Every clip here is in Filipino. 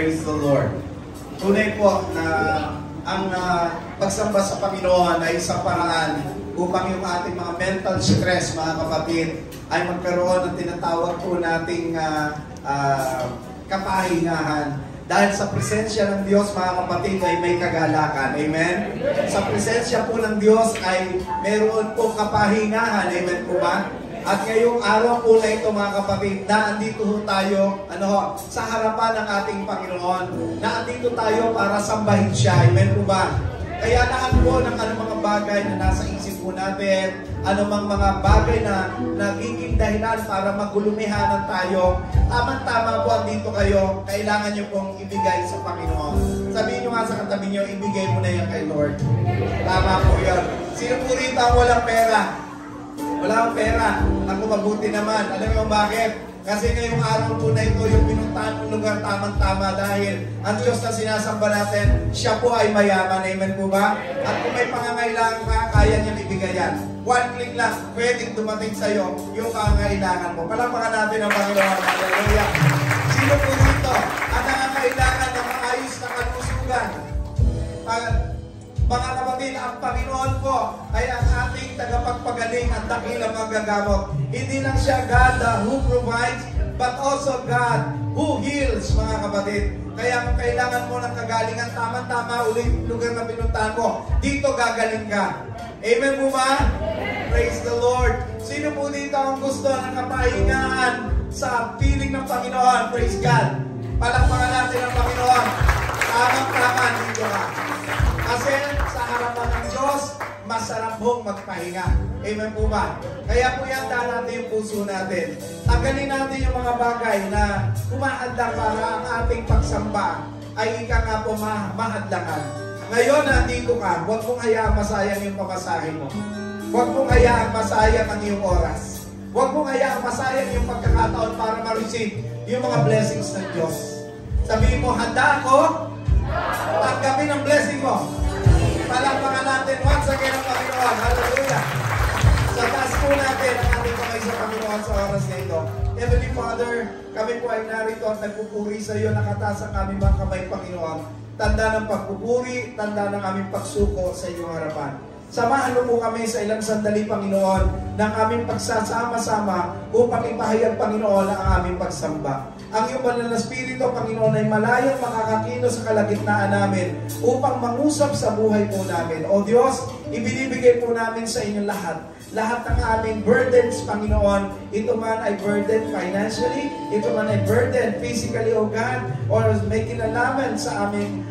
Praise the Lord. Tunay po na ang pagsamba sa Panginoon ay isang paraan upang yung ating mga mental stress, mga kapatid, ay magkaroon ng tinatawag po nating kapahingahan. Dahil sa presensya ng Diyos, mga kapatid, ay may kagalakan. Amen? Sa presensya po ng Diyos ay meron po kapahingahan. Amen po ba? At ngayong araw po na ito, mga kapatid, na andito tayo sa harapan ng ating Panginoon. Na andito tayo para sambahin siya. Amen po ba? Kaya lahat po ng mga bagay na nasa isip po natin, anumang mga bagay na nagiging dahilan para magulumihanan tayo, tamang-tama po andito kayo, kailangan nyo pong ibigay sa Panginoon. Sabihin nyo nga sa katabi nyo, ibigay mo na yan kay Lord. Tama po yun. Sino po rito ang walang pera? Wala akong pera. Ako mabuti naman. Alam mo bakit? Kasi ngayong araw po na ito, yung pinuntahan ng lugar tamang-tama dahil ang Diyos na sinasamba natin, siya po ay mayaman. Amen po ba? At kung may pangangailangan ka, kaya niyang ibigay yan. One click lang, pwedeng dumating sa iyo yung pangangailangan mo. Palakpakan natin ang Panginoon. Hallelujah. Sino po dito ang nangangailangan ng maayos na kalusugan? Mga kapatid, ang Panginoon po ay ang ating tagapagpagaling at dakilang magagamot. Hindi lang siya God who provides, but also God who heals, mga kapatid. Kaya kung kailangan mo ng kagalingan, tama-tama ulit lugar na pinuntahan mo, dito gagaling ka. Amen po ba? Praise the Lord. Sino po dito ang gusto ng kapahingahan sa piling ng Panginoon? Praise God. Palakpakan natin ang Panginoon. Tamang-tama dito ka. Kasi sa harapan ng Diyos, masarap hong magpahinga. Amen po ba? Kaya po yan, natin yung puso natin. Tanggalin natin yung mga bagay na kumahadlang para ang ating pagsamba ay ika nga po mahadlangan. Ngayon, nandito ka, huwag mong hayaan masayang yung pamasahe mo. Huwag mong hayaan masayang ang iyong oras. Huwag mong hayaan masayang yung pagkakataon para ma-receive yung mga blessings ng Diyos. Sabihin mo, handa ako, tanggapin ang blessing mo. Palakpakan natin once again ang Panginoon. Hallelujah. Sa taas po natin ang ating kamay sa Panginoon sa oras na ito. Heavenly Father, kami po ay narito at nagpupuri sa iyo, nakataas ang aming mga kamay, Panginoon. Tanda ng pagpupuri, tanda ng aming pagsuko sa iyong harapan. Samahan mo po kami sa ilang sandali, Panginoon, ng aming pagsasama-sama upang ipahayag, Panginoon, ang aming pagsamba. Ang iyong banal na Espiritu, Panginoon, ay malayang makakakilos sa kalagitnaan namin upang mangusap sa buhay po namin. O Diyos, ibinibigay po namin sa inyo lahat. Lahat ng aming burdens, Panginoon, ito man ay burden financially, ito man ay burden physically, O God, or may kinalaman sa aming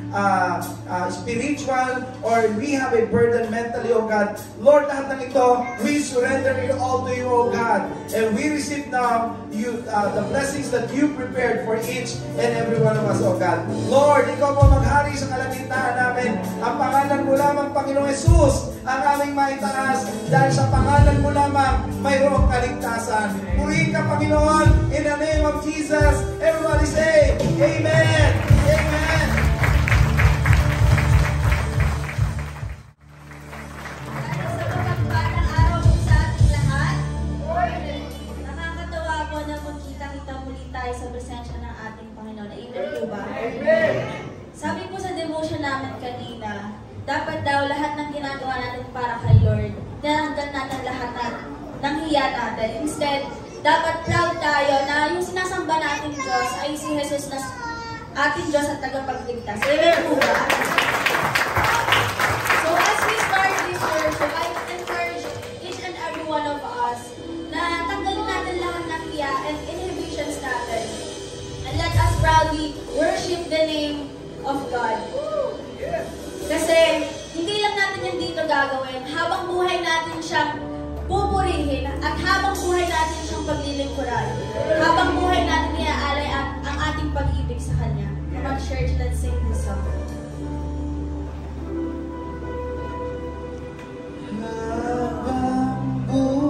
spiritual, or we have a burden mentally, O God. Lord, lahat ng ito, we surrender it all to you, O God. And we receive now you, the blessings that you prepared for each and every one of us, O God. Lord, ikaw po maghari sa kalagitnaan namin. Ang pangalan mo lamang, Panginoong Jesus, ang aming maitaas, dahil sa pangalan mo lamang, mayroong kaligtasan. Purihin ka, Panginoon, in the name of Jesus. Everybody say, Amen! Amen! Sa presensya ng ating Panginoon. Amen po ba? Amen! Sabi po sa devotion namin kanina, dapat daw lahat ng ginagawa natin para kay Lord, naranggan natin lahat ng hiya natin. Instead, dapat proud tayo na yung sinasamba natin Diyos ay si Jesus na ating Diyos at tagapagligtas. Amen po ba? So as we start this worship, I encourage each and every one of us na tanggalin natin lahat ng hiya and inhibitions natin. And let us proudly worship the name of God. Kasi hindi lang natin yan dito gagawin. Habang buhay natin siyang pupurihin at habang buhay natin siyang paglilingkuran. Habang buhay natin iaalay ang ating pag-ibig sa Kanya. Come on, church, let's sing this song. Oh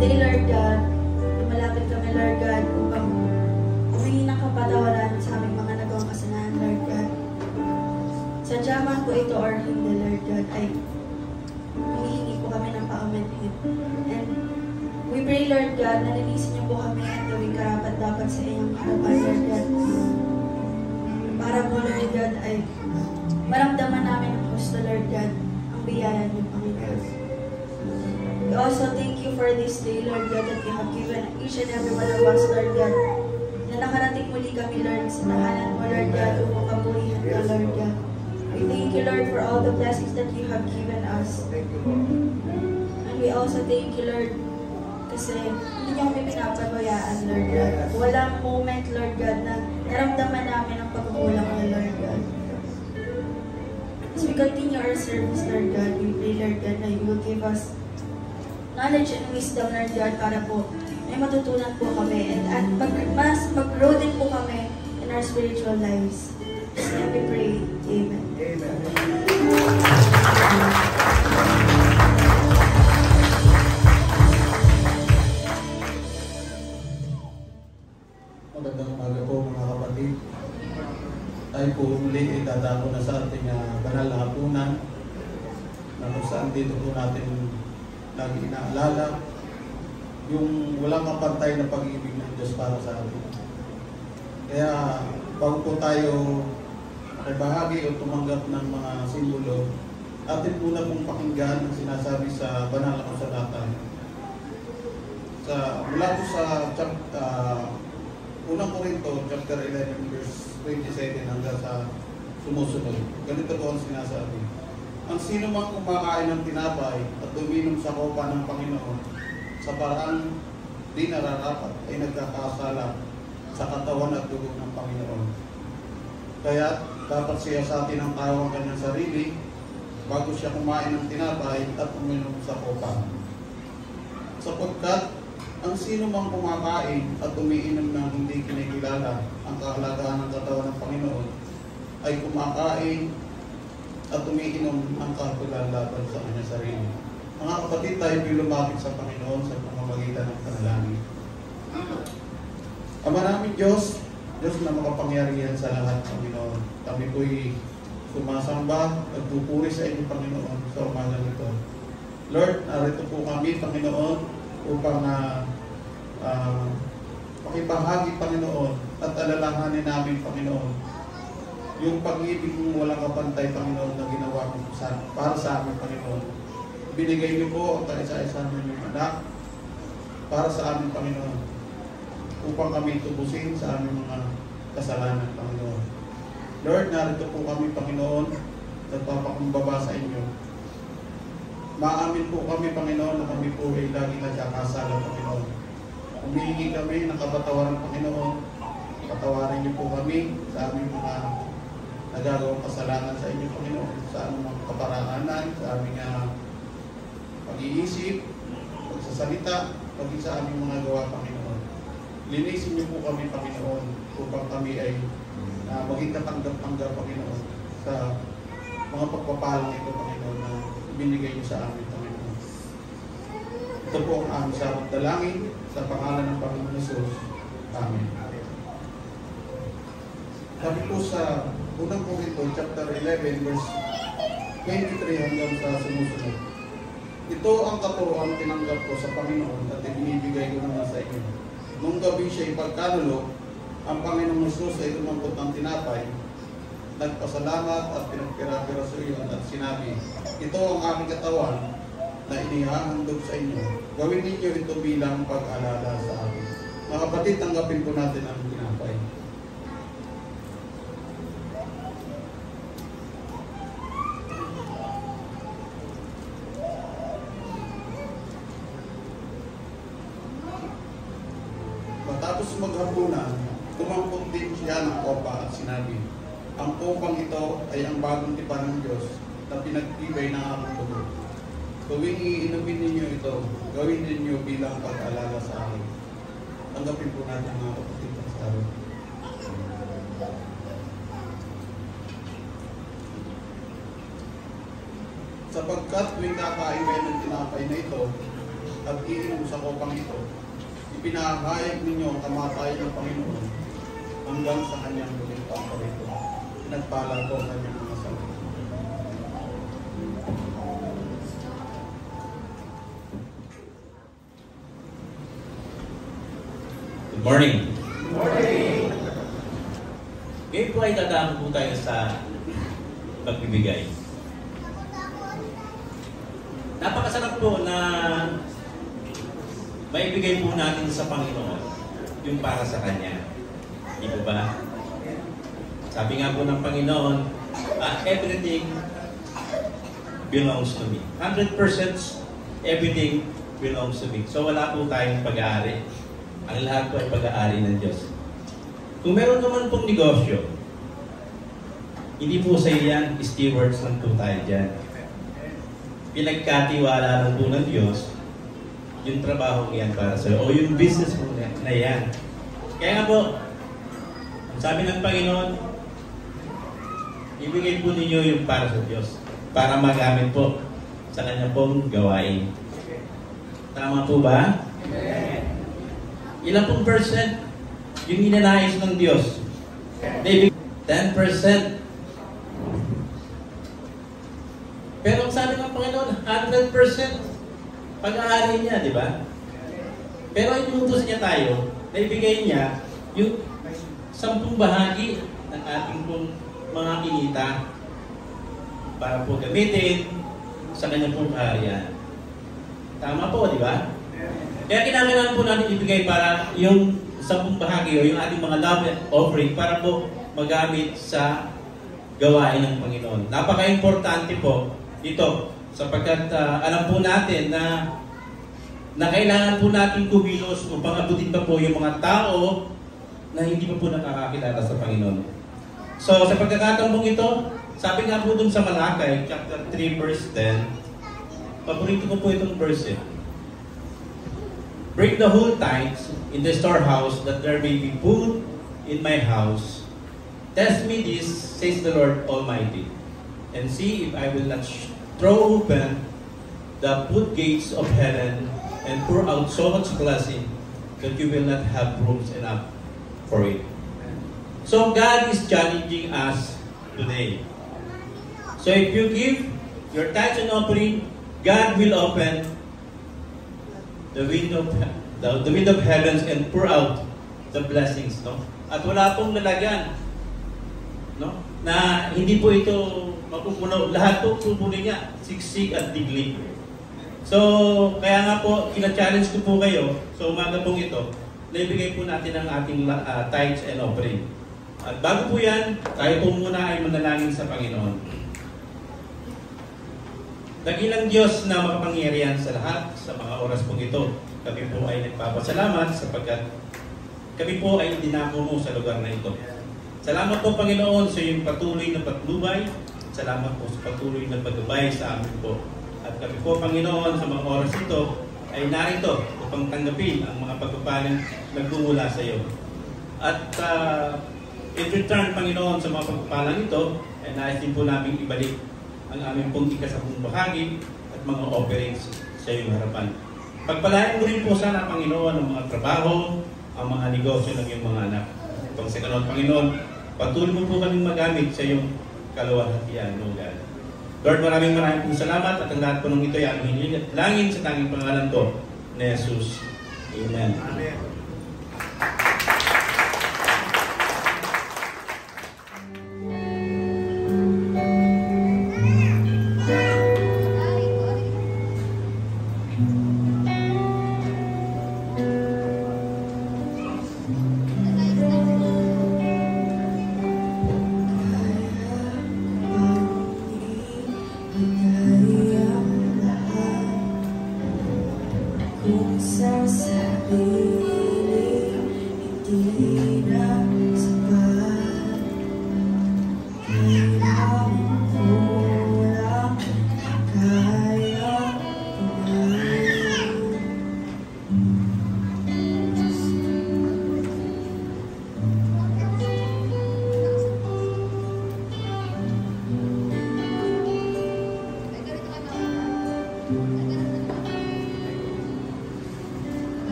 Today, Lord God, lumalapit kami, Lord God, upang humingi ng kapatawaran sa aming mga nagawang kasalanan, Lord God. Sadya man po ito or hindi, Lord God, ay humihingi po kami ng paumanhin. And we pray, Lord God, na linisin niyo po kami at gawing karapat-dapat sa iyong harapan, Lord God. Para po, Lord God, ay maramdaman namin ang gusto, Lord God, ang biyaya niyo, Panginoon. We also thank you for this day, Lord God, that you have given each and every one of us, Lord God, na nakarating muli kami, Lord, sa tahanan mo, Lord God, upang kapurihan ka, Lord God. We thank you, Lord, for all the blessings that you have given us. And we also thank you, Lord, kasi hindi niyo kami pinapabayaan, Lord God. Walang moment, Lord God, na naramdaman namin ang pagkukulang mo, Lord God. As we continue our service, Lord God, we pray, Lord God, na you will give us knowledge and wisdom, Lord God, para po may matutunan po kami at mas mag-grow din po kami in our spiritual lives. And we pray, Amen. Amen. Magandang umaga po mga kapatid. Tayo po muli ay dadako na sa ating banal na hapunan na kung saan dito po natin lagi inaalala yung walang kapantay na pag-ibig ng Diyos para sa atin. Kaya bago po tayo makibahagi o tumanggap ng mga simbolo, atin muna pong pakinggan ang sinasabi sa banal na kasulatan. Mula po sa Unang Korinto, chapter 11, verse 27 hanggang sa sumusunod. Ganito po ang sinasabi. Ang sino mang kumakain ng tinapay at uminom sa kopa ng Panginoon sa paraan di nararapat ay nagkakasala sa katawan at dugo ng Panginoon. Kaya dapat siya sa atin ang tao ang kanyang sarili bago siya kumain ng tinapay at uminom sa kopa. Sapagkat ang sino mang kumakain at umiinom ng hindi kinikilala ang kahalagahan ng katawan ng Panginoon ay kumakain at umiinom ng kahatulan laban sa kanyang sarili. Mga kapatid, tayo lumapit sa Panginoon sa pamamagitan ng panalangin. Ama namin Diyos, Diyos na makapangyarihan sa lahat, Panginoon. Kami po'y sumasamba at pupuri sa inyo, Panginoon, sa umagang ito. Lord, narito po kami, Panginoon, upang pakibahagi, Panginoon, at alalahanin namin, Panginoon, yung pag-ibig mong walang kapantay, Panginoon, na ginawa mo para sa amin, Panginoon. Binigay niyo po ang kaisa-isa ninyong anak para sa amin, Panginoon, upang kami tubusin sa aming mga kasalanan, Panginoon. Lord, narito po kami, Panginoon, nagpapakumbaba sa inyo. Maamin po kami, Panginoon, na kami po ay lagi nagkakasala, Panginoon. Humihingi kami ng kapatawaran, Panginoon. Patawarin niyo po kami sa aming mga nagagawang kasalanan sa inyo, Panginoon, sa aming mga kaparaanan, sa aming pag-iisip, pagsasalita, paging sa aming mga gawa, Panginoon. Linisin niyo po kami, Panginoon, upang kami ay maging katanggap-tanggap, Panginoon, sa mga pagpapalang ito, Panginoon, na binigay niyo sa amin, Panginoon. Ito po ang aming sarap dalangin sa pangalan ng Panginoon Jesus. Amen. Sabi po sa Unang Korinto, chapter 11, verse 23 hanggang sa sumusunod. Ito ang katuroan tinanggap ko sa Panginoon at ibinibigay ko naman sa inyo. Nung gabi siya ipagkanulo, ang Panginoong Jesus ay tumambot ng tinapay, nagpasalamat at pinagpira-pira sa iyo at sinabi, ito ang aking katawan na inihahandog sa inyo. Gawin ninyo ito bilang pag-alala sa akin. Mga kapatid, tanggapin po natin ang tinapay. Matapos maghapunan, tumampot din siya ng kopa at sinabi, ang kopang ito ay ang bagong tipan ng Diyos na pinagtibay ng aking dugo. Tuwing iinumin ninyo ito, gawin ninyo bilang pag-alala sa akin. Tanggapin po natin mga kapatid sa araw. Sapagkat tuwing kakain kayo ng tinapay na ito at iinom sa kopang ito, ipinahayag ninyo ang kamatayan ng Panginoon hanggang sa kanyang muling paparito. Pinagpala ko ang kanyang mga salita. Good morning. Good morning. Ngayon po ay dadaan po tayo sa pagbibigay. Napakasarap po na maibigay po natin sa Panginoon yung para sa Kanya. Di po ba? Sabi nga po ng Panginoon, everything belongs to me. 100% everything belongs to me. So wala po tayong pag-aari. Ang lahat po ay pag-aari ng Diyos. Kung meron naman pong negosyo, hindi po sa iyan, stewards lang po tayo dyan. Pinagkatiwala lang po ng Diyos yung trabaho yan para sa iyo o yung business mo na yan. Kaya nga po, ang sabi ng Panginoon, ibigay po ninyo yung para sa Diyos para magamit po sa kanya pong gawain. Tama po ba? Ilang pong percent yung inanais ng Diyos? Maybe 10%. Pero ang sabi ng Panginoon, 100% pag-aari niya, di ba? Pero inuutos niya tayo, naibigay niya yung 10 bahagi ng ating pong mga kinita para po gamitin sa kanyang pong kaharian. Tama po, di ba? Kaya kinakailangan po natin ibigay para yung 10 bahagi o yung ating mga love offering para po magamit sa gawain ng Panginoon. Napaka-importante po ito sapagkat alam po natin na kailangan po natin kumilos upang abutin pa po yung mga tao na hindi pa po nakakakilala sa Panginoon. So sa pagkakataon ito, sabi nga po dun sa Malakay, chapter 3, verse 10, paborito ko po itong verse. Bring the whole tithes in the storehouse that there may be food in my house. Test me this, says the Lord Almighty, and see if I will not throw open the floodgates of heaven and pour out so much blessing that you will not have rooms enough for it. So God is challenging us today. So if you give your tithes and offering, God will open the wind of heavens and pour out the blessings. No? At wala pong lalagyan. No? Na hindi po ito mapupuno. Lahat po pupunin niya. Siksik at diglig. So, kaya nga po, kina-challenge ko po kayo sa umaga pong ito, naibigay po natin ang ating tithes and offering. At bago po yan, tayo po muna ay manalangin sa Panginoon. Dakilang Diyos na makapangyarihan sa lahat, sa mga oras pong ito, kami po ay nagpapasalamat sapagkat kami po ay dinako mo sa lugar na ito. Salamat po Panginoon sa iyong patuloy na patnubay. Salamat po sa patuloy na paggabay sa amin po. At kami po Panginoon sa mga oras ito ay narito upang tanggapin ang mga pagpapaling nagmumula sa iyo. At in return Panginoon sa mga pagpapalang ito, ay nais din po namin ibalik ang aming pong ikasapung bahagi at mga offerings sa iyong harapan. Pagpalain mo rin po sana Panginoon ang mga trabaho, ang mga negosyo ng iyong mga anak. Itong sa kanon Panginoon, patuloy mo po kaming magamit sa iyong kaluwalhatian, O God. Lord, maraming pong salamat at ang lahat po ng ito ay aming hinilangin sa tanging pangalan ko ni Jesus. Amen. Amen.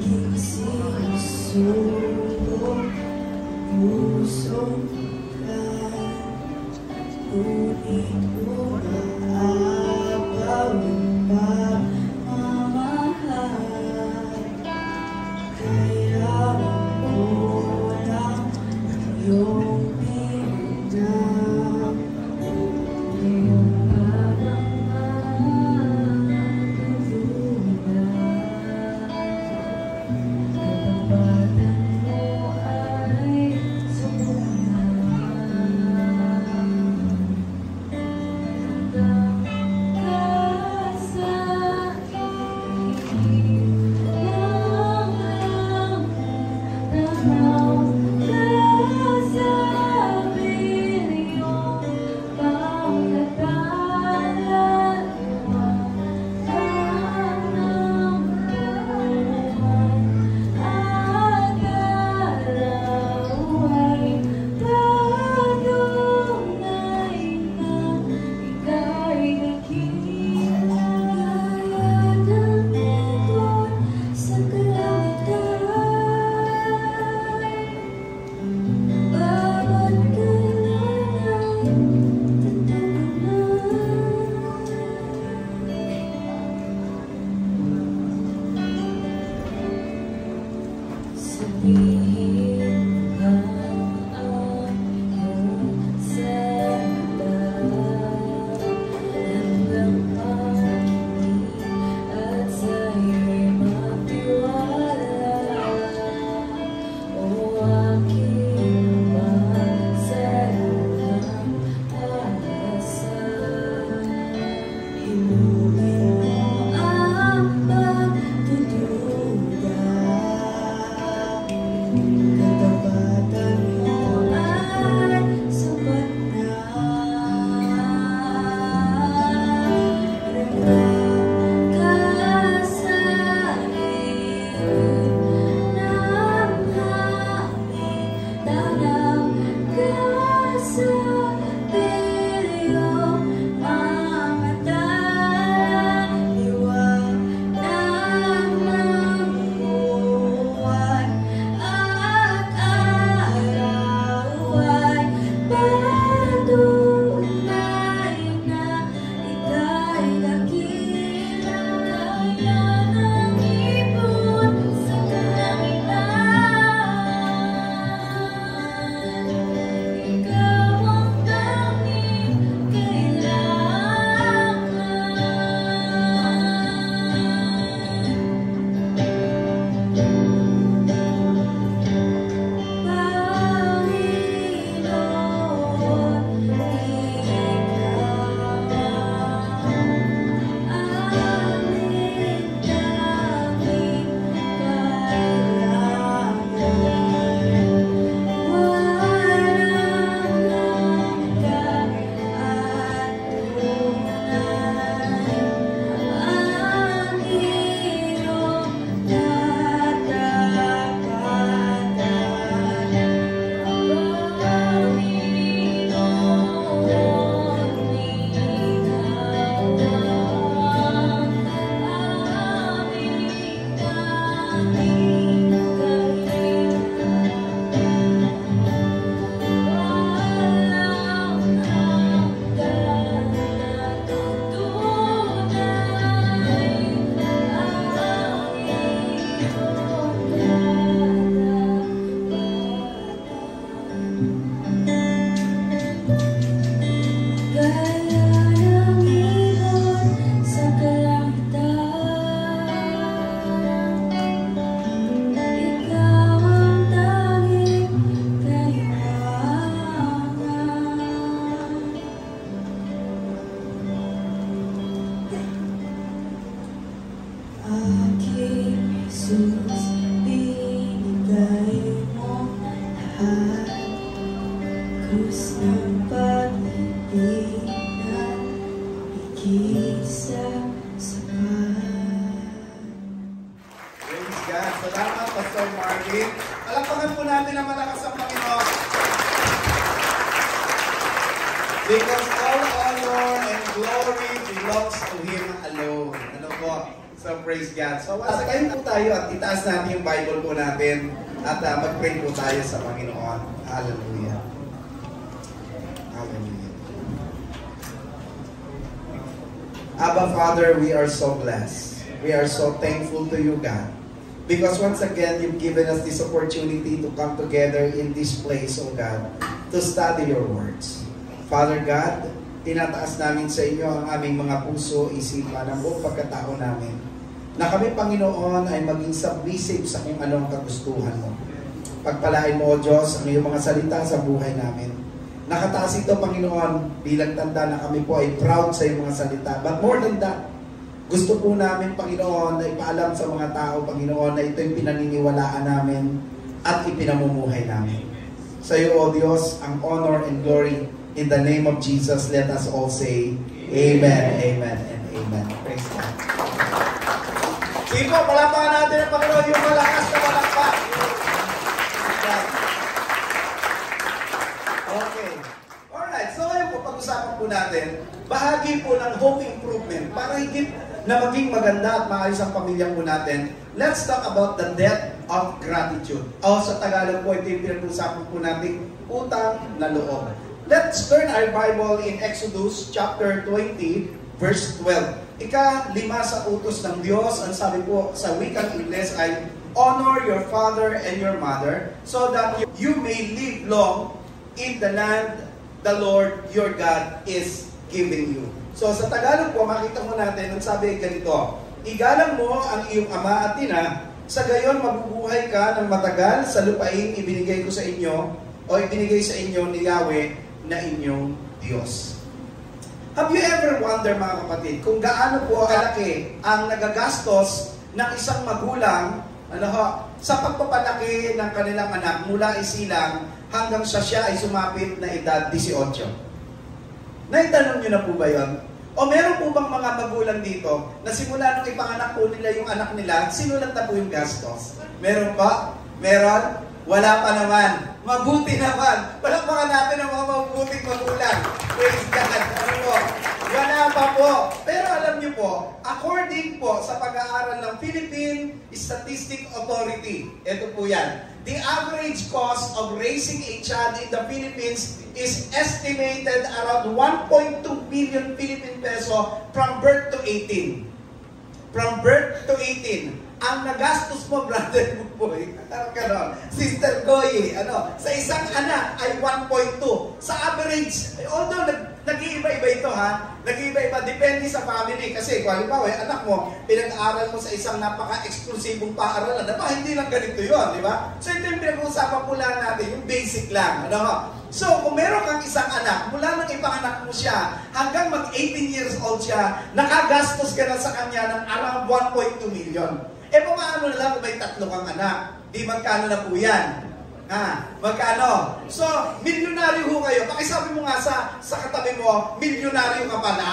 aking sinusubok, pusong bulan, ngunit umaapaw ang pagmamahal. Kaya kulang ang iyong pinang, iyong Because all honor and glory belongs to Him alone. Ano po? So praise God. So once again po tayo at itaas natin yung Bible po natin at mag-pray po tayo sa Panginoon. Hallelujah. Hallelujah. Abba Father, we are so blessed. We are so thankful to you, God. Because once again, you've given us this opportunity to come together in this place, oh God, to study your words. Father God, tinataas namin sa inyo ang aming mga puso, isipan, ang buong pagkatao namin. Na kami, Panginoon, ay maging submissive sa kung ano ang kagustuhan mo. Pagpalain mo, O Diyos, ang iyong mga salita sa buhay namin. Nakataas ito, Panginoon, bilang tanda na kami po ay proud sa iyong mga salita. But more than that, gusto po namin, Panginoon, na ipaalam sa mga tao, Panginoon, na ito yung pinaniniwalaan namin at ipinamumuhay namin. Sa iyo, O Diyos, ang honor and glory. In the name of Jesus, let us all say, Amen, Amen, and Amen. Praise God. Sige po, palapakan natin ang Panginoon yung malakas na malakpak. Okay. Alright, so ngayon po, pag-usapan po natin, bahagi po ng home improvement para higit na maging maganda at maayos ang pamilya po natin. Let's talk about the debt of gratitude. O sa Tagalog po, ito yung pinag-usapan po natin, utang na loob. Let's turn our Bible in Exodus chapter 20, verse 12. Ika-5 sa utos ng Diyos, ang sabi po sa wikang Ingles ay, honor your father and your mother so that you may live long in the land the Lord your God is giving you. So sa Tagalog po, makita mo natin, ang sabi ganito, igalang mo ang iyong ama at ina, sa gayon mabubuhay ka ng matagal sa lupain ibinigay ko sa inyo o ibinigay sa inyo ni Yahweh na inyong Diyos. Have you ever wondered, mga kapatid, kung gaano po kalaki ang nagagastos ng isang magulang sa pagpapalaki ng kanilang anak mula isilang hanggang siya ay sumapit na edad 18? Naitanong nyo na po ba yun? O meron po bang mga magulang dito na simula nung ipanganak po nila yung anak nila, sinulat na po yung gastos? Meron pa? Meron? Wala pa naman. Mabuti naman. Palakpakan natin ang mga mabuting magulang. Praise God. Ano po? Wala pa po. Pero alam niyo po, according po sa pag-aaral ng Philippine Statistic Authority, ito po yan, the average cost of raising a child in the Philippines is estimated around 1.2 billion Philippine peso from birth to 18. From birth to 18. Ang nagastos mo, brother Buboy, Sister Goy, sa isang anak ay 1.2. Sa average, although nag-iiba-iba ito nag-iiba-iba, depende sa family. Kasi, kung halimbawa, anak mo, pinag-aaral mo sa isang napaka-eksklusibong paaralan, hindi lang ganito yun, di ba? So, ito yung pinag-uusapan po lang natin, yung basic lang. So, kung meron kang isang anak, mula nang ipanganak mo siya, hanggang mag-18 years old siya, nakagastos ka na sa kanya ng around 1.2 million. Paano na lang kung may 3 kang anak? Di magkano na po yan? Magkano? So, milyonaryo ho kayo. Pakisabi mo nga sa katabi mo, milyonaryo ka pala.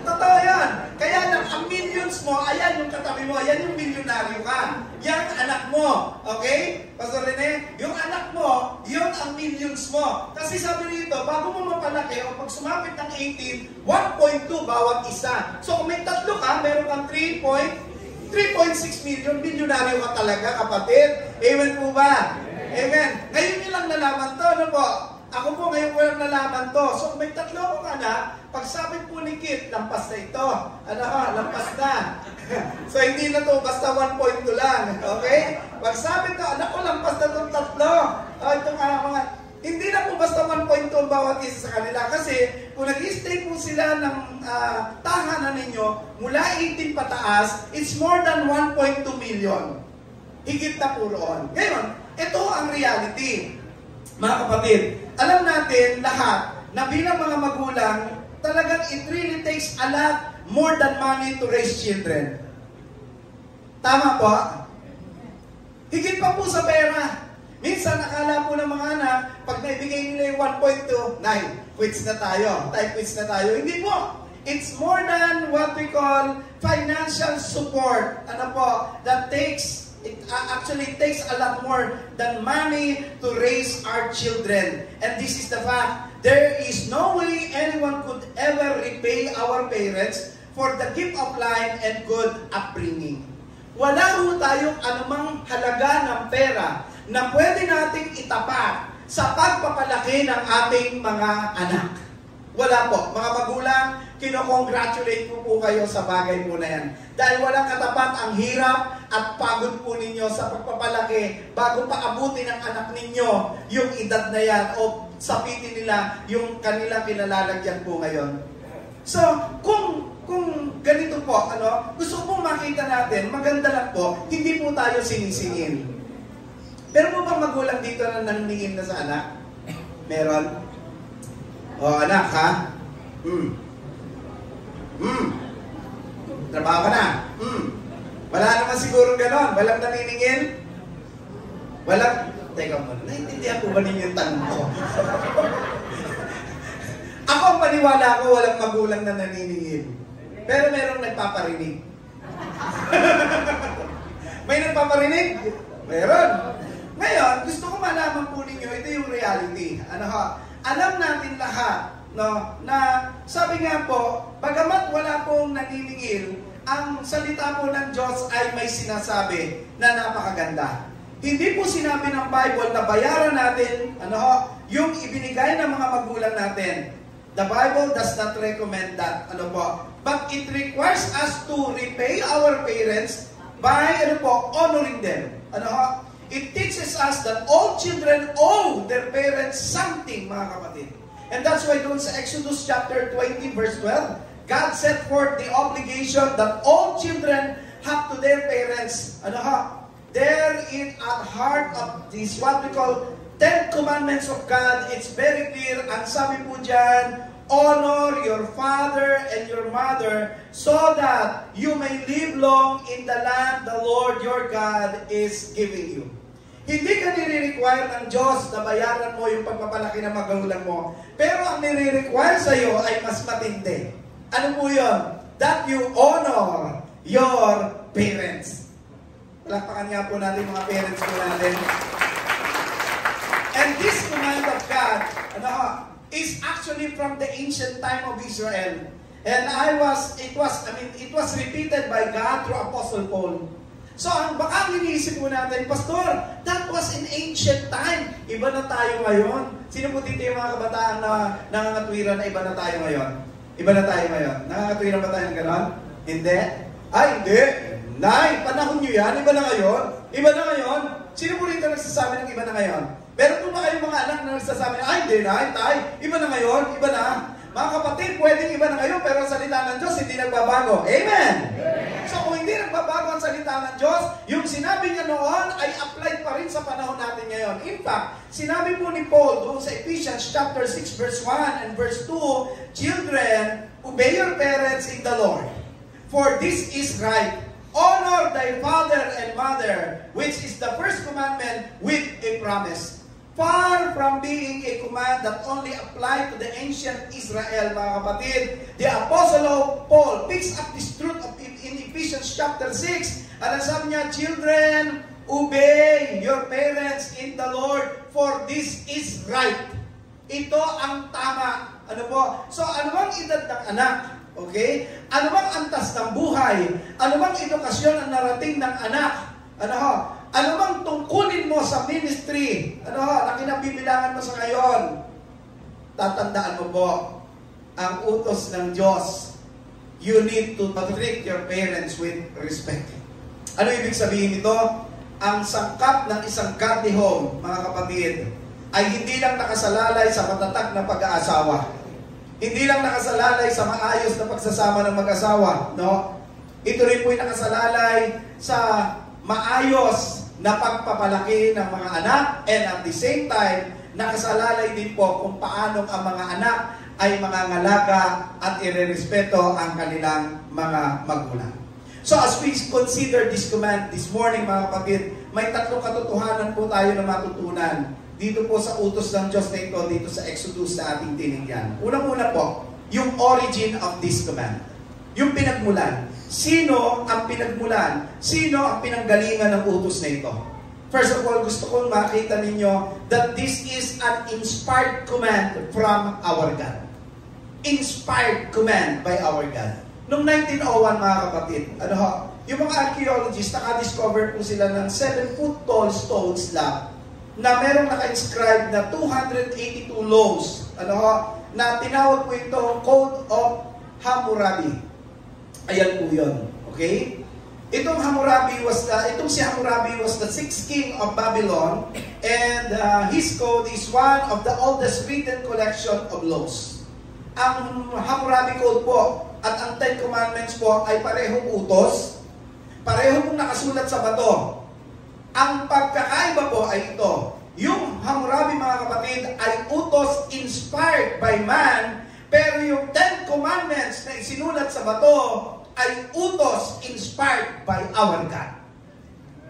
Totoo yan. Kaya lang, ang millions mo, ayan yung katabi mo, ayan yung milyonaryo ka. Yan anak mo. Okay? Pastor Rene, yung anak mo, yun ang millions mo. Kasi sabi rito, bago mo mapalaki, o pag sumapit ng 18, 1.2 bawat isa. So kung may 3 ka, meron kang 3.6 million, milyonaryo ka talaga, kapatid. Amen po ba? Amen. Ngayon nyo lang nalaman to, ano po? Ako po ngayon ko lang nalaman to. So kung may 3 akong anak, pag sabi po ni Kit, lampas na ito. Lampas na. So hindi na to, basta 1.2 lang. Okay? Pag sabi to, anak ko, lampas na itong 3. Itong mga, hindi na po basta 1.2 ang bawat isa sa kanila. Kasi kung nag-stay po sila ng tahanan ninyo, mula 18 pataas, it's more than 1.2 million. Higit na po roon. Ngayon, ito ang reality. Mga kapatid, alam natin lahat na bilang mga magulang, talagang it really takes a lot more than money to raise children. Tama po? Higit pa po sa pera. Minsan, akala po ng mga anak, pag naibigay nila yung 1.2, quits na tayo. Quits na tayo. Hindi po. It's more than what we call financial support. That takes, it actually takes a lot more than money to raise our children. And this is the fact. There is no way anyone could ever repay our parents for the gift of life and good upbringing. Wala ho tayong anumang halaga ng pera na pwede nating itapat sa pagpapalaki ng ating mga anak. Wala po. Mga magulang, kinokongratulate po kayo sa bagay po na yan. Dahil walang katapat ang hirap at pagod po ninyo sa pagpapalaki bago pa abutin ng anak ninyo yung edad na yan o sapitin nila yung kanilang kinalalagyan po ngayon. So, kung ganito po, gusto ko pong makita natin, maganda lang po, hindi po tayo sinisingin. Pero po bang magulang dito na naningin na sa anak? Meron? O anak, ha? Trabaho ka na? Wala naman siguro ganon. Walang naniningin? Walang, teka muna, naiintindihan po ba ninyo yung tanong ko? Ako ang paniwala ko, walang magulang na naniningin. Pero merong nagpaparinig. May nagpaparinig? Meron. Ngayon, gusto ko malaman po ninyo, ito yung reality. Alam natin lahat, na sabi nga po, bagamat wala pong naniningil, ang salita po ng Diyos ay may sinasabi na napakaganda. Hindi po sinabi ng Bible na bayaran natin, yung ibinigay ng mga magulang natin. The Bible does not recommend that, but it requires us to repay our parents by, honoring them. It teaches us that all children owe their parents something, mga kapatid. And that's why doon sa Exodus chapter 20, verse 12, God set forth the obligation that all children have to their parents. There in at heart of this, what we call 10 commandments of God, it's very clear. Ang sabi po dyan, honor your father and your mother so that you may live long in the land the Lord your God is giving you. Hindi ka nire-require ng Diyos na bayaran mo yung pagpapalaki ng magulang mo. Pero ang nire-require sa iyo ay mas matindi. Ano po yun? That you honor your parents. Palakpakan nga po natin mga parents po natin. And this command of God, is actually from the ancient time of Israel. And it was repeated by God through Apostle Paul. So, baka iniisip po natin, Pastor, that was in ancient time. Iba na tayo ngayon. Sino po dito yung mga kabataan na nangangatwiran na iba na tayo ngayon? Iba na tayo ngayon. Nangangatwiran ba tayo ng gano'n? Hindi? Ay, hindi. Nay, panahon nyo yan. Iba na ngayon. Iba na ngayon. Sino po dito nagsasabi ng iba na ngayon? Meron po ba kayong mga anak na nagsasabi na, ay, hindi na, tay. Iba na ngayon. Iba na. Mga kapatid, pwedeng iba na ngayon, pero ang salita ng Diyos hindi nagbabago. Amen? So kung hindi nagbabago ang salita ng Diyos, yung sinabi niya noon ay applied pa rin sa panahon natin ngayon. In fact, sinabi po ni Paul doon sa Ephesians chapter 6 verse 1 and verse 2, children, obey your parents in the Lord, for this is right. Honor thy father and mother, which is the first commandment with a promise. Far from being a command that only applied to the ancient Israel, mga kapatid, the Apostle Paul picks up this truth in Ephesians chapter 6. At sabi niya, children, obey your parents in the Lord, for this is right. Ito ang tama. So, ano bang edad ng anak? Okay? Ano bang antas ng buhay? Ano bang edukasyon ang narating ng anak? Ano bang tungkulin mo sa ministry? Na kinabibilangan mo sa ngayon? Tatandaan mo po, ang utos ng Diyos, you need to treat your parents with respect. Ano ibig sabihin nito? Ang sangkap ng isang godly home, mga kapatid, ay hindi lang nakasalalay sa matatag na pag-aasawa. Hindi lang nakasalalay sa maayos na pagsasama ng mag-asawa. Ito rin po ay nakasalalay sa maayos na pagpapalaki ng mga anak, and at the same time, nakasalalay din po kung paano ang mga anak ay mangangalaga at irerespeto ang kanilang mga magulang. So as we consider this command this morning, mga kapatid, may tatlong katotohanan po tayo na matutunan dito po sa utos ng Diyos na ito, dito sa Exodus na ating tinigyan. Unang-una po, yung origin of this command. Yung pinagmulan. Sino ang pinagmulan? Sino ang pinanggalingan ng utos na ito? First of all, gusto kong makita ninyo that this is an inspired command from our God. Inspired command by our God. Noong 1901 mga kapatid, ano ho, yung mga archaeologists, naka-discover po sila ng 7-foot tall stone slab na merong naka-inscribe na 282 laws, ano ho, na tinawag po ito Code of Hammurabi. Ayan po yun. Okay? Itong si Hammurabi was the 6th king of Babylon, and his code is one of the oldest written collection of laws. Ang Hammurabi Code po at ang Ten Commandments po ay parehong utos, pareho pong nakasulat sa bato. Ang pagkakaiba po ay ito. Yung Hammurabi mga kapatid ay utos inspired by man, pero yung Ten Commandments na isinulat sa bato ay utos inspired by our God.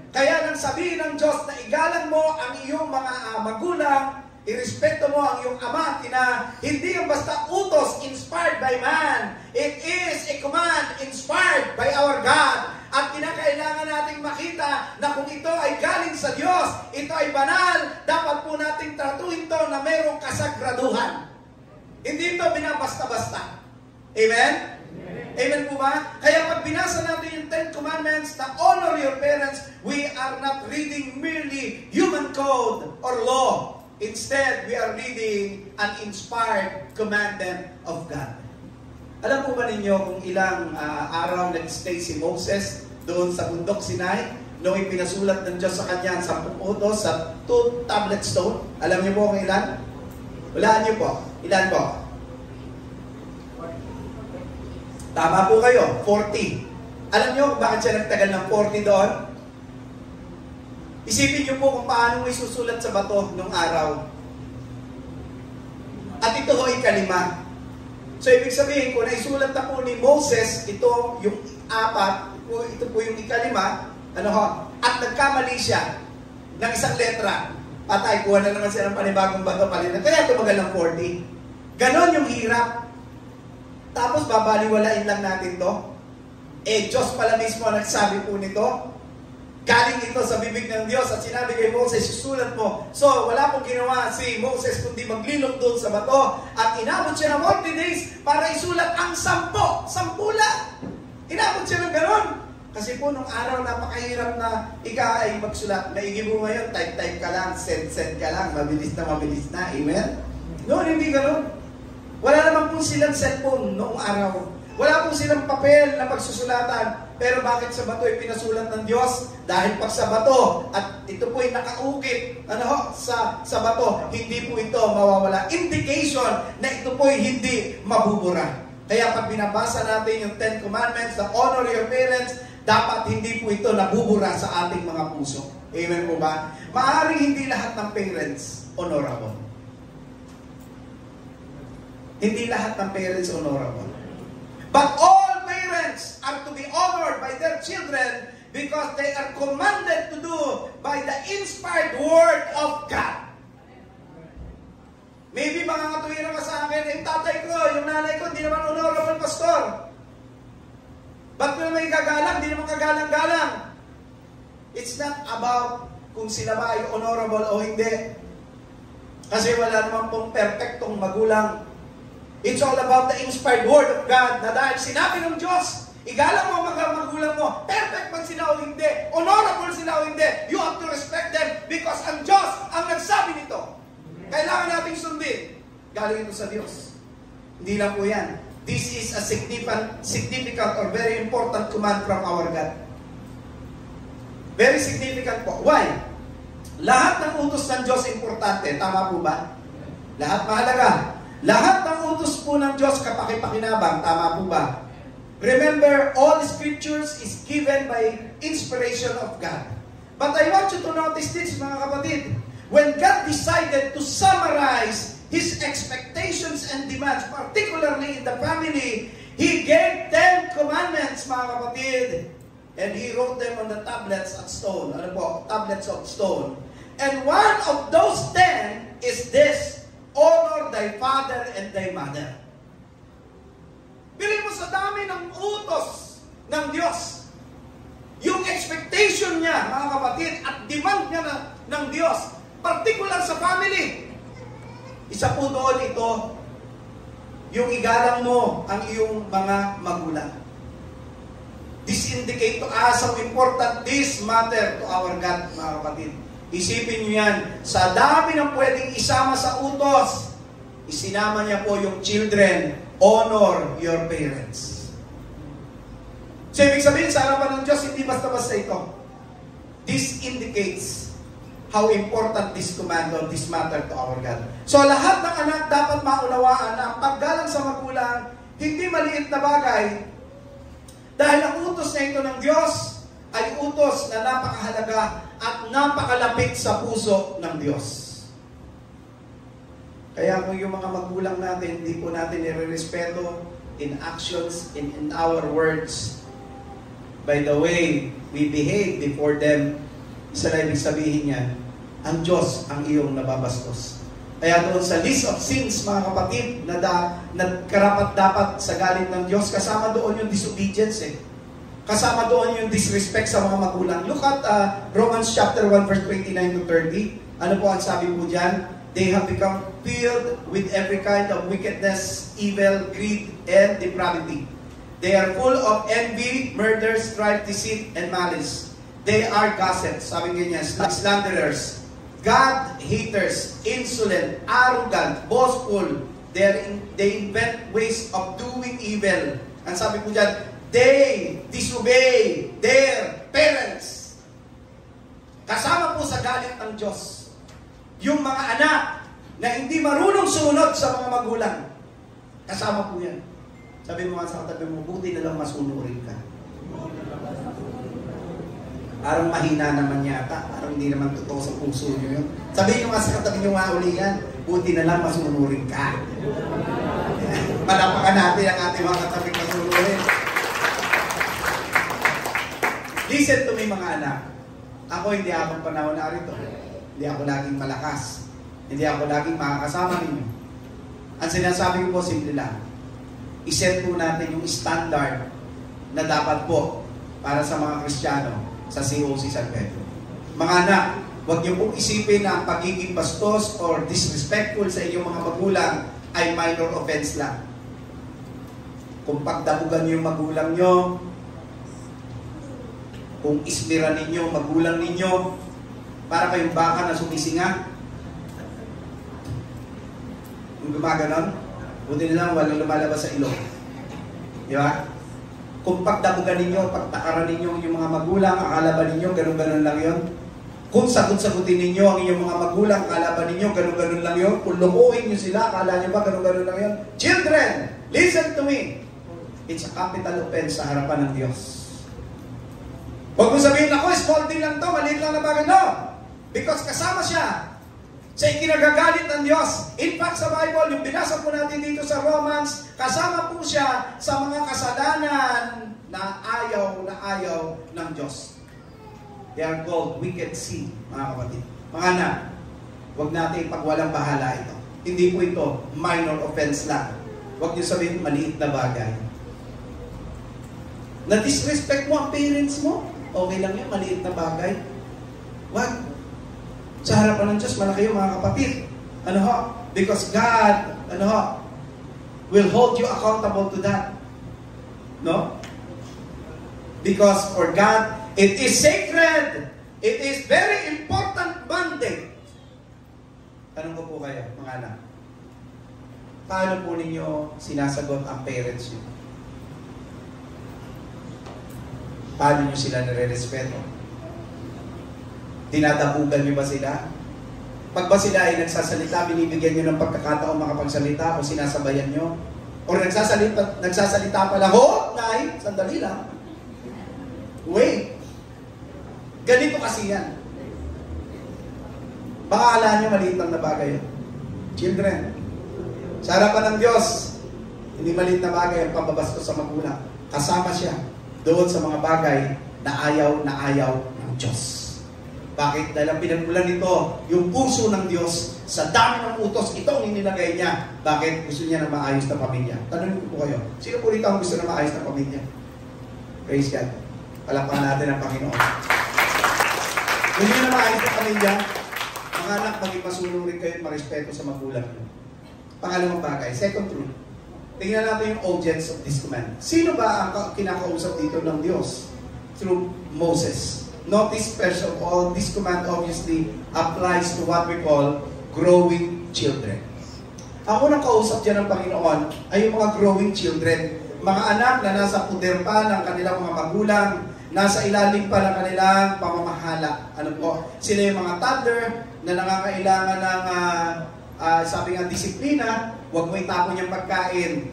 Kaya nang sabihin ng Diyos na igalang mo ang iyong mga magulang, irespeto mo ang iyong ama at ina, hindi yung basta utos inspired by man. It is a command inspired by our God. At kinakailangan nating makita na kung ito ay galing sa Diyos, ito ay banal, dapat po nating tratuhin ito na mayroong kasagraduhan. Hindi ito binabasta-basta. Amen? Amen po ba? Kaya pag binasa natin yung Ten Commandments na honor your parents, we are not reading merely human code or law. Instead, we are reading an inspired commandment of God. Alam po ba ninyo kung ilang araw nag-stay si Moses doon sa bundok Sinai nung ipinasulat ng Diyos sa kanya sa 10 utos sa 2 tablet stone? Alam niyo po kung ilan? Walaan niyo po. Ilan po? Tama po kayo, 40. Alam niyo kung bakit siya nagtagal ng 40 doon? Isipin niyo po kung paano mo isusulat sa bato nung araw. At ito ho ika-5. So ibig sabihin, kung naisulat na po ni Moses, ito yung 4, ito po yung ika-5, ano ho, at nagkamali siya ng isang letra, patay, kuha na naman siya ng panibagong bato palitan. Kaya tumagal ng 40. Ganon yung hirap. Tapos babaliwalain lang natin to. Diyos pala mismo nagsabi po nito. Galing ito sa bibig ng Diyos at sinabi kay Moses, susulat mo. So, wala pong ginawa si Moses kundi maglilok doon sa bato. At inabot siya ng 40 days para isulat ang 10. 10 lang. Inabot siya ng gano'n. Kasi po nung araw napakahirap na ika ay magsulat. Maigi mo ngayon, type-type ka lang, send-send ka lang, mabilis na. Amen? Noon hindi gano'n. Wala naman po silang cellphone noong araw. Wala po silang papel na pagsusulatan. Pero bakit sa bato ay pinasulat ng Diyos? Dahil pag sa bato, at ito po ay nakaukit sa bato, hindi po ito mawawala. Indication na ito po ay hindi mabubura. Kaya pag binabasa natin yung 10 Commandments na honor your parents, dapat hindi po ito nabubura sa ating mga puso. Amen po ba? Maaaring hindi lahat ng parents honorable. Hindi lahat ng parents honorable. But all parents are to be honored by their children because they are commanded to do by the inspired word of God. Maybe mga katuwiran ka sa akin, yung tatay ko, yung nanay ko, hindi naman honorable pastor. Ba't mo may kagalang? Hindi naman kagalang-galang. It's not about kung sila ba ay honorable o hindi. Kasi wala naman pong perfectong magulang. It's all about the inspired word of God na dahil sinabi ng Diyos, igalang mo mga magulang mo, perfect man sila o hindi, honorable sila o hindi, you have to respect them because ang Diyos ang nagsabi nito. Kailangan nating sundin. Galing ito sa Diyos. Hindi lang po yan. This is a significant or very important command from our God. Very significant po. Why? Lahat ng utos ng Diyos importante. Tama po ba? Lahat mahalaga. Lahat ng utos po ng Diyos kapakipakinabang. Tama po ba? Remember, all scriptures is given by inspiration of God. But I want you to notice this, mga kapatid. When God decided to summarize His expectations and demands, particularly in the family, He gave 10 commandments, mga kapatid. And He wrote them on the tablets of stone. Ano po? Tablets of stone. And one of those 10 is this: honor thy father and thy mother. Bilhin mo sa dami ng utos ng Diyos. Yung expectation niya, mga kapatid, at demand niya ng Diyos, particular sa family. Isa po doon ito, yung igalang mo ang iyong mga magulang. indicate to us how important this matter to our God, mga kapatid. Isipin nyo yan, sa dami ng pwedeng isama sa utos, isinama niya po yung children, honor your parents. So, ibig sabihin, sa harapan ng Diyos, hindi basta-basta ito. This indicates how important this command or this matter to our God. So, lahat ng anak dapat maunawaan na ang paggalang sa magulang, hindi maliit na bagay, dahil ang utos na ito ng Diyos ay utos na napakahalaga at napakalapit sa puso ng Diyos. Kaya kung yung mga magulang natin, hindi po natin nire-respeto in actions, in our words, by the way we behave before them, isa na ibig sabihin yan, ang Diyos ang iyong nababastos. Kaya doon sa list of sins, mga kapatid, na karapat-dapat sa galit ng Diyos, kasama doon yung disobedience Kasama doon yung disrespect sa mga magulang. Look at Romans chapter 1 verse 29 to 30. Ano po ang sabi po dyan? They have become filled with every kind of wickedness, evil, greed, and depravity. They are full of envy, murder, strife, deceit, and malice. They are gossips, sabi ganyan, slanderers, God-haters, insolent, arrogant, boastful. They invent ways of doing evil. Ang sabi ko dyan, they disobey their parents. Kasama po sa galit ng Diyos yung mga anak na hindi marunong sumunod sa mga magulang. Kasama po yan. Sabi mo nga sa katabi mo, buti na lang masunurin ka. Parang mahina naman yata. Parang hindi naman totoo sa puso nyo yun. Sabihin nyo nga sa katabi nyo nga uli yan, buti na lang masunurin ka. Palapakan natin ang ating mga katabi masunurin. Listen to me mga anak. Ako hindi ako panahon na rito. Hindi ako laging malakas. Hindi ako laging makakasama ninyo. Ang sinasabi ko po, simple lang. I-set po natin yung standard na dapat po para sa mga Kristiyano sa COC San Pedro. Mga anak, huwag niyo pong isipin na ang pagiging bastos or disrespectful sa inyong mga magulang ay minor offense lang. Kung pagdabugan niyo yung magulang niyo, kung ismira ninyo, magulang ninyo, para kayong baka na sumisinga, kung gumaganon, buti na lang walang lumalabas sa ilong. Di ba? Kung pagdabugan ninyo, pagtakaran ninyo yung mga magulang, akala ba ninyo, ganun-ganun lang yon? Kung sagot-sagutin ninyo ang inyong mga magulang, akala ba ninyo, ganun-ganun lang yon? Kung lumuin nyo sila, akala nyo ba, ganun-ganun lang yon? Children, listen to me. It's a capital offense sa harapan ng Diyos. Huwag mo sabihin, ako, small thing lang to, maliit lang na bagay. No! Because kasama siya sa ikinagagalit ng Diyos. In fact, sa Bible, yung binasa po natin dito sa Romans, kasama po siya sa mga kasalanan na ayaw ng Diyos. They are called wicked sin, mga kapatid. Mga anak, huwag natin pagwalang bahala ito. Hindi po ito minor offense lang. Huwag niyo sabihin, maliit na bagay. Na-disrespect mo ang parents mo, okay lang yan, maliit na bagay. Huwag. Sa harapan ng Diyos, malaki yung mga kapatid. Ano ho? Because God, ano ho, will hold you accountable to that. No? Because for God, it is sacred. It is very important mandate. Tanong ko po kayo, mga anak. Paano po ninyo sinasagot ang parents nyo? Paano nyo sila nare-respeto? Tinatabugan nyo ba sila? Pag ba sila ay nagsasalita, binibigyan nyo ng pagkakataon makapagsalita o sinasabayan nyo? O nagsasalita pala, ho, nay, sandali lang. Wait. Ganito kasi yan. Baka alam nyo, maliit lang na bagay yun. Children, sa harapan ng Diyos, hindi maliit na bagay ang pambabastos sa magulang. Kasama siya doon sa mga bagay na ayaw ng Diyos. Bakit? Dahil ang pinagmulan nito, yung puso ng Diyos, sa dami ng utos, ito ang inilagay niya. Bakit? Gusto niya na maayos na pamilya. Tanongin ko po kayo, sino po rito ang gusto na maayos na pamilya? Praise God. Palakpakan natin ang Panginoon. Kung hindi na maayos na pamilya, mga anak, maging masunurin kayo at marespeto sa magulang niyo. Pangalawang bagay, second truth. Tingnan natin yung audience of this command. Sino ba ang kinakausap dito ng Diyos? through Moses. Notice, first of all, this command obviously applies to what we call growing children. Ang unang kausap dyan ng Panginoon ay yung mga growing children. Mga anak na nasa puder pa ng kanilang mga magulang, nasa ilalim pa ng kanilang pamamahala. Ano po? Sila yung mga toddler na nangangailangan ng, sabi nga, disiplina. Huwag mo itapon yung pagkain.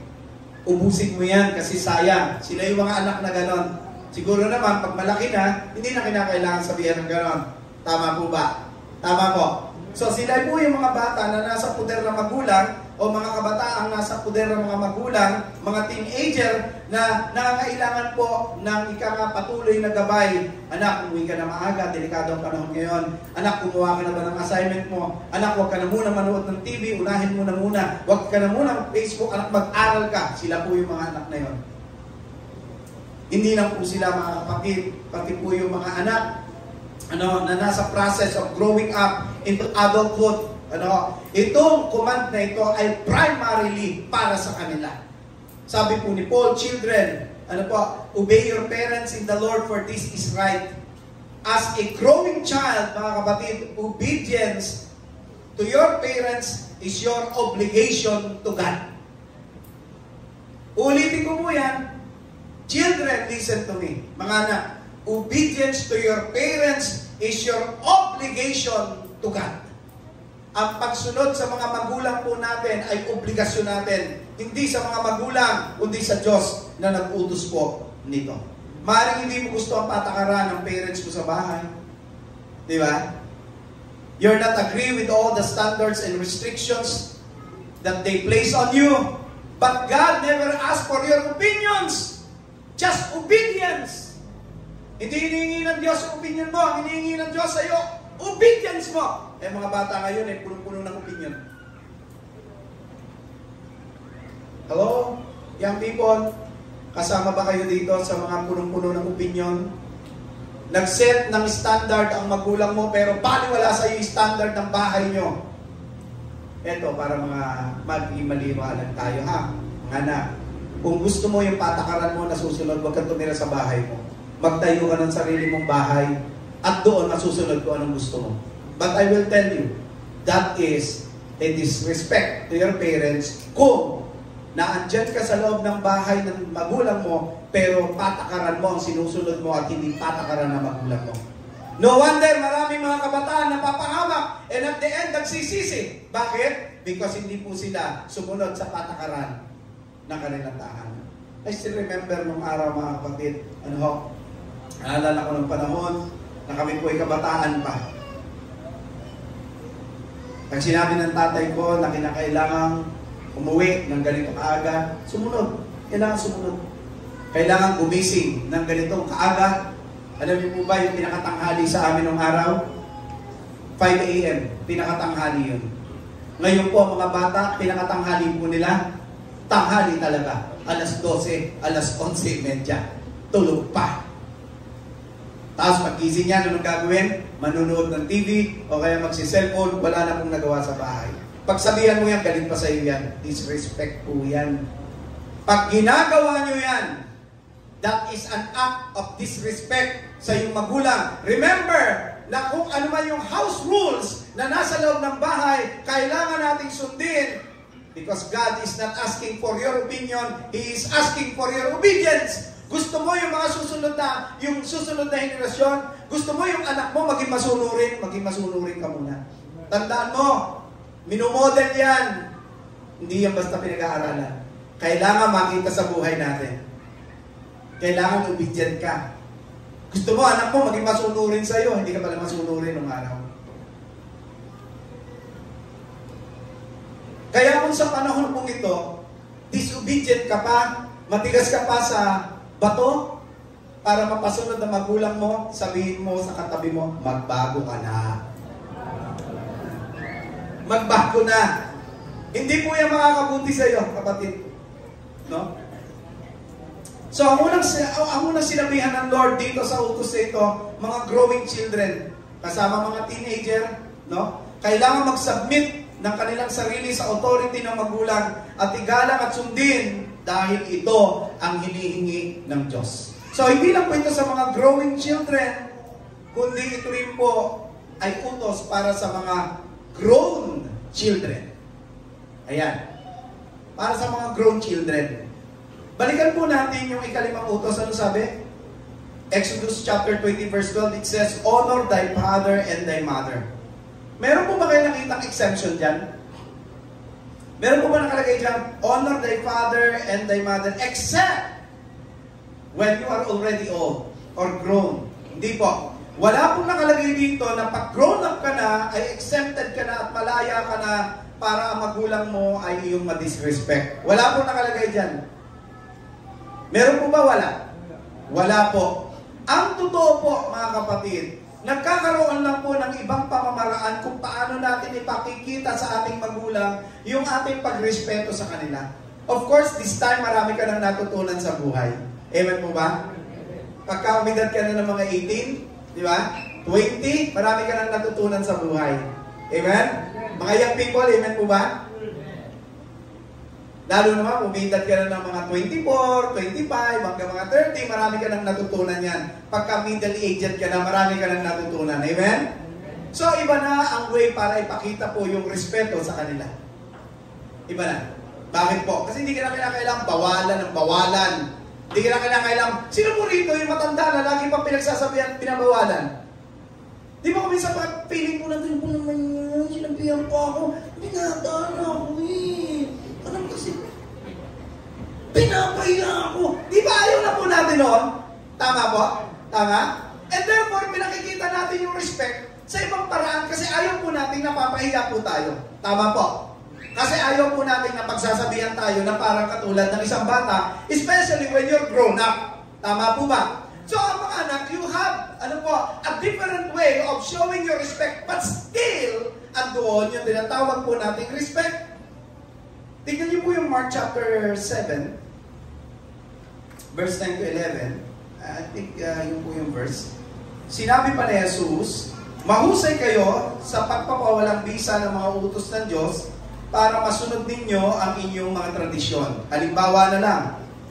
Ubusin mo yan kasi sayang. Sila yung mga anak na ganon. Siguro naman, pag malaki na, hindi na kinakailangan sabihan ng ganon. Tama po ba? Tama po. So sila po yung mga bata na nasa puder ng magulang o mga kabataang nasa puder ng mga magulang, mga teenager na nangangailangan po ng patuloy na gabay. Anak, umuwi ka na maaga, delikado ang panahon ngayon. Anak, kumuha ka na ba ng assignment mo? Anak, huwag ka na muna manood ng TV, unahin mo na muna. Huwag ka na muna ng Facebook, anak, mag-aral ka. Sila po yung mga anak na yon. Hindi lang po sila mga kapatid, pati po yung mga anak na nasa process of growing up into adulthood. Itong command na ito ay primarily para sa kanila. Sabi po ni Paul, children, obey your parents in the Lord, for this is right. As a growing child, mga kapatid, obedience to your parents is your obligation to God. Ulitin ko po yan. Children, listen to me. Mga anak, obedience to your parents is your obligation to God. Ang pagsunod sa mga magulang po natin ay obligasyon natin. Hindi sa mga magulang, kundi sa Diyos na nag-utos po nito. Maaaring hindi mo gusto ang patakaran ng parents mo sa bahay. Di ba? You're not agree with all the standards and restrictions that they place on you. But God never asked for your opinions. Just obedience. Hindi hinihingi ng Diyos yung opinion mo. Ang hinihingi ng Diyos sa iyo, obedience mo. Mga bata ngayon ay punong-puno ng opinion. Hello? Young people, kasama ba kayo dito sa mga punong-puno ng opinion? Nag-set ng standard ang magulang mo, pero baliwala sa iyo yung standard ng bahay nyo. Eto, para mga mag-imaliwanan tayo, ha? Mga anak, kung gusto mo yung patakaran mo na susunod, huwag kang tumira sa bahay mo. Magtayo ka ng sarili mong bahay at doon masusunod ko anong gusto mo. But I will tell you, that is a disrespect to your parents kung naandyan ka sa loob ng bahay ng magulang mo, pero patakaran mo ang sinusunod mo at hindi patakaran ng magulang mo. No wonder maraming mga kabataan na papahamak and at the end nagsisisi. Bakit? Because hindi po sila sumunod sa patakaran ng kanilang tahanan. I still remember nung araw, mga kapatid, naalala ko ng panahon na kami po ay kabataan pa. Pag sinabi ng tatay ko na kinakailangang umuwi ng ganito kaaga, sumunod. Kailangan sumunod. Kailangan gumising ng ganitong kaaga. Alam niyo po ba yung pinakatanghali sa amin ng araw? 5 a.m. Pinakatanghali yun. Ngayon po mga bata, pinakatanghali po nila, tanghali talaga. Alas 12, alas 11:30. Tulog pa. Tapos pagkising niya, anong gagawin? Manunood ng TV o kaya magsi-cellphone, wala na pong nagawa sa bahay. Pagsabihan mo yan, galit pa sa iyo yan. Disrespect po yan. Pag ginagawa nyo yan, that is an act of disrespect sa iyong magulang. Remember na kung ano man yung house rules na nasa loob ng bahay, kailangan nating sundin. Because God is not asking for your opinion, He is asking for your obedience. Gusto mo yung mga susunod na henerasyon, gusto mo yung anak mo maging masunurin ka muna. Tandaan mo, minumodel yan. Hindi yan basta pinag-aaralan. Kailangan makita sa buhay natin. Kailangan obedient ka. Gusto mo anak mo maging masunurin sa'yo, hindi ka pala masunurin ng araw. Kaya kung sa panahon pong ito, disobedient ka pa, matigas ka pa sa bato, para mapasunod na magulang mo, sabihin mo sa katabi mo, magbago ka na. Magbago na. Hindi po yan makakabuti sa iyo, kapatid. No? So, ang unang sinabihan ng Lord dito sa utos na ito, mga growing children, kasama mga teenager, no? Kailangan mag-submit ng kanilang sarili sa authority ng magulang at igalang at sundin dahil ito ang hinihingi ng Diyos. So, hindi lang po ito sa mga growing children, kundi ito rin po ay utos para sa mga grown children. Ayan. Para sa mga grown children. Balikan po natin yung ikalimang utos. Ano sabi? Exodus chapter 20 verse 12, it says, honor thy father and thy mother. Meron po ba kayo nakitang exemption dyan? Meron po ba nakalagay dyan, honor thy father and thy mother, except when you are already old or grown? Hindi po. Wala pong nakalagay dito na pag grown up ka na, ay exempted ka na at malaya ka na para ang magulang mo ay iyong ma-disrespect. Wala pong nakalagay dyan. Meron po ba? Wala? Wala po. Ang totoo po, mga kapatid, nagkakaroon lang po ng ibang pamamaraan kung paano natin ipakikita sa ating magulang yung ating pagrespeto sa kanila. Of course, this time marami ka nang natutunan sa buhay. Amen po ba? Pagka umidad ka na ng mga 18, di ba? 20, marami ka nang natutunan sa buhay. Amen? Mga young people, amen po ba? Lalo naman, umidad ka na ng mga 24, 25, hanggang mga 30, marami ka nang natutunan yan. Pagka middle-aged ka na, marami ka nang natutunan. Amen? So, iba na ang way para ipakita po yung respeto sa kanila. Iba na. Bakit po? Kasi hindi ka na kailangan bawalan ng bawalan. Hindi ka na kailangan, sino po rito yung matanda na lagi pang pinagsasabihan, pinabawalan? Di ba kung minsan pag feeling mo na din po naman yun, sinabihan po ako, binata na ako eh. Anong kasi, pinapahiya ako. Di ba ayaw na po natin noon? Tama po? Tama? And therefore, pinakikita natin yung respect sa ibang paraan kasi ayaw po natin napapahiya po tayo. Tama po? Kasi ayaw po natin na pagsasabihan tayo na parang katulad ng isang bata, especially when you're grown up. Tama po ba? So, ang mga anak, you have, a different way of showing your respect, but still, andoon yung tinatawag po nating respect. Tingnan niyo po yung Mark chapter 7, verse 9 to 11. I think yun po yung verse. Sinabi pa ni Jesus, mahusay kayo sa pagpapawalang bisa ng mga utos ng Diyos para masunod ninyo ang inyong mga tradisyon. Halimbawa na lang,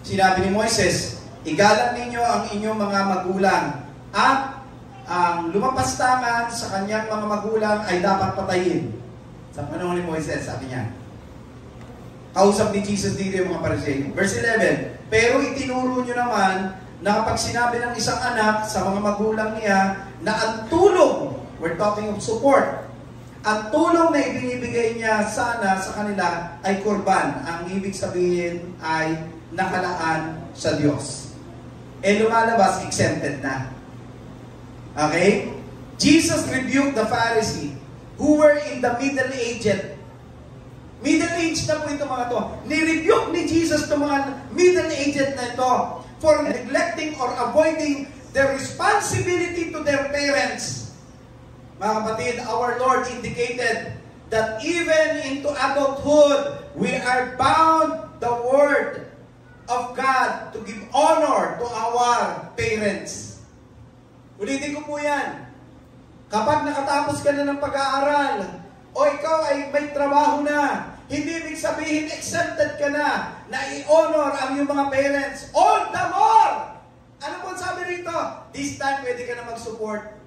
sinabi ni Moises, igalang ninyo ang inyong mga magulang at ang lumapastangan sa kanyang mga magulang ay dapat patayin. Sa panahon ni Moises, sabi niya. Kausap ni Jesus dito yung mga Pariseo. Verse 11, pero itinuro nyo naman na kapag sinabi ng isang anak sa mga magulang niya na ang tulong, we're talking of support, ang tulong na ibinibigay niya sana sa kanila ay kurban. Ang ibig sabihin ay nakalaan sa Diyos. Lumalabas, exempted na. Okay? Jesus rebuked the Pharisee who were in the middle-aged. Middle-aged na po ito mga to. Ni-rebuke ni Jesus itong mga middle-aged na ito for neglecting or avoiding their responsibility to their parents. Mga kapatid, our Lord indicated that even into adulthood, we are bound the Word of God to give honor to our parents. Ulitin ko po yan. Kapag nakatapos ka na ng pag-aaral, o ikaw ay may trabaho na, hindi ibig sabihin exempted ka na i-honor ang iyong mga parents. All the more! Ano po sabi rito? This time pwede ka na mag-support.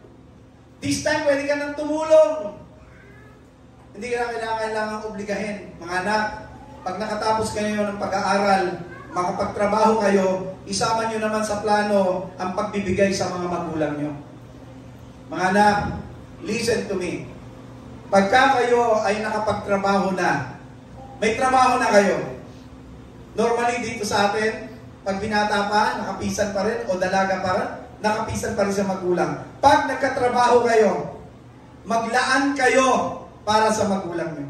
This time pwede ka nang tumulong. Hindi ka na kailangan obligahin. Mga anak, pag nakatapos kayo ng pag-aaral, makapagtrabaho kayo, isama nyo naman sa plano ang pagbibigay sa mga magulang nyo. Mga anak, listen to me. Pagka kayo ay nakapagtrabaho na, may trabaho na kayo. Normally dito sa atin, pag binata pa, nakapisan pa rin, o dalaga pa rin, nakapisan pa rin sa magulang. Pag nagkatrabaho kayo, maglaan kayo para sa magulang nyo.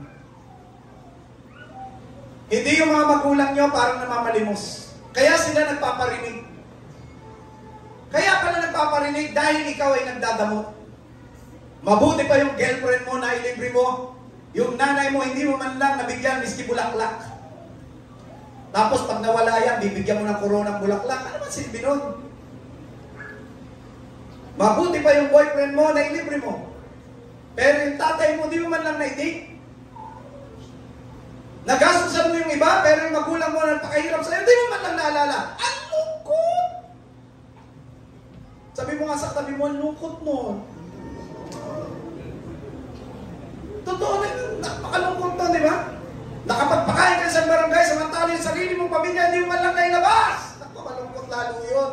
Hindi yung mga magulang nyo parang namamalimos. Kaya sila nagpaparinig. Kaya pala nagpaparinig dahil ikaw ay nagdadamot. Mabuti pa yung girlfriend mo na ilibre mo. Yung nanay mo, hindi mo man lang nabigyan, miski bulaklak. Tapos pag nawala yan, bibigyan mo ng koronang bulaklak. Ano man silbi nun? Mabuti pa yung boyfriend mo na ilibre mo. Pero yung tatay mo, di mo man lang na-date. Nagastusan mo yung iba, pero yung magulang mo na nagpakahirap sa'yo, di mo man lang naalala. Ang lungkot! Sabi mo nga sa katabi mo, lungkot mo. Totoo na, napakalungkot to, di ba? Nakapagpakain ka sa barangay, samantala yung sarili mong pamilya, hindi mo man lang nailabas. Napakalungkot lalo yun.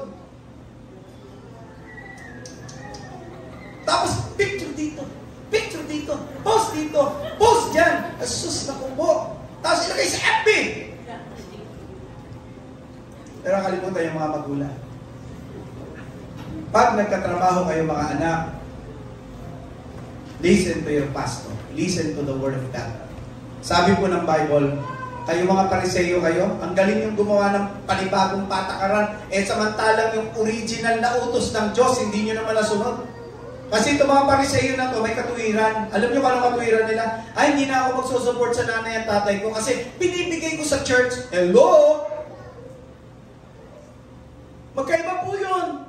Tapos, picture dito, post dito, post dyan. Asus, naku po. Tapos ilagay sa FB. Pero kalimutan yung mga magulang. Pag nagkatrabaho kayo mga anak, listen to your pastor. Listen to the word of God. Sabi po ng Bible, kayo mga Pariseyo kayo, ang galing yung gumawa ng panibagong patakaran, samantalang yung original na utos ng Diyos, hindi nyo naman nasunod. Kasi itong mga Pariseyo na to, may katuwiran. Alam nyo kung anong katuwiran nila? Ay, hindi na ako magsusupport sa nanay at tatay ko kasi binibigay ko sa church. Hello? Magkaiba po yun.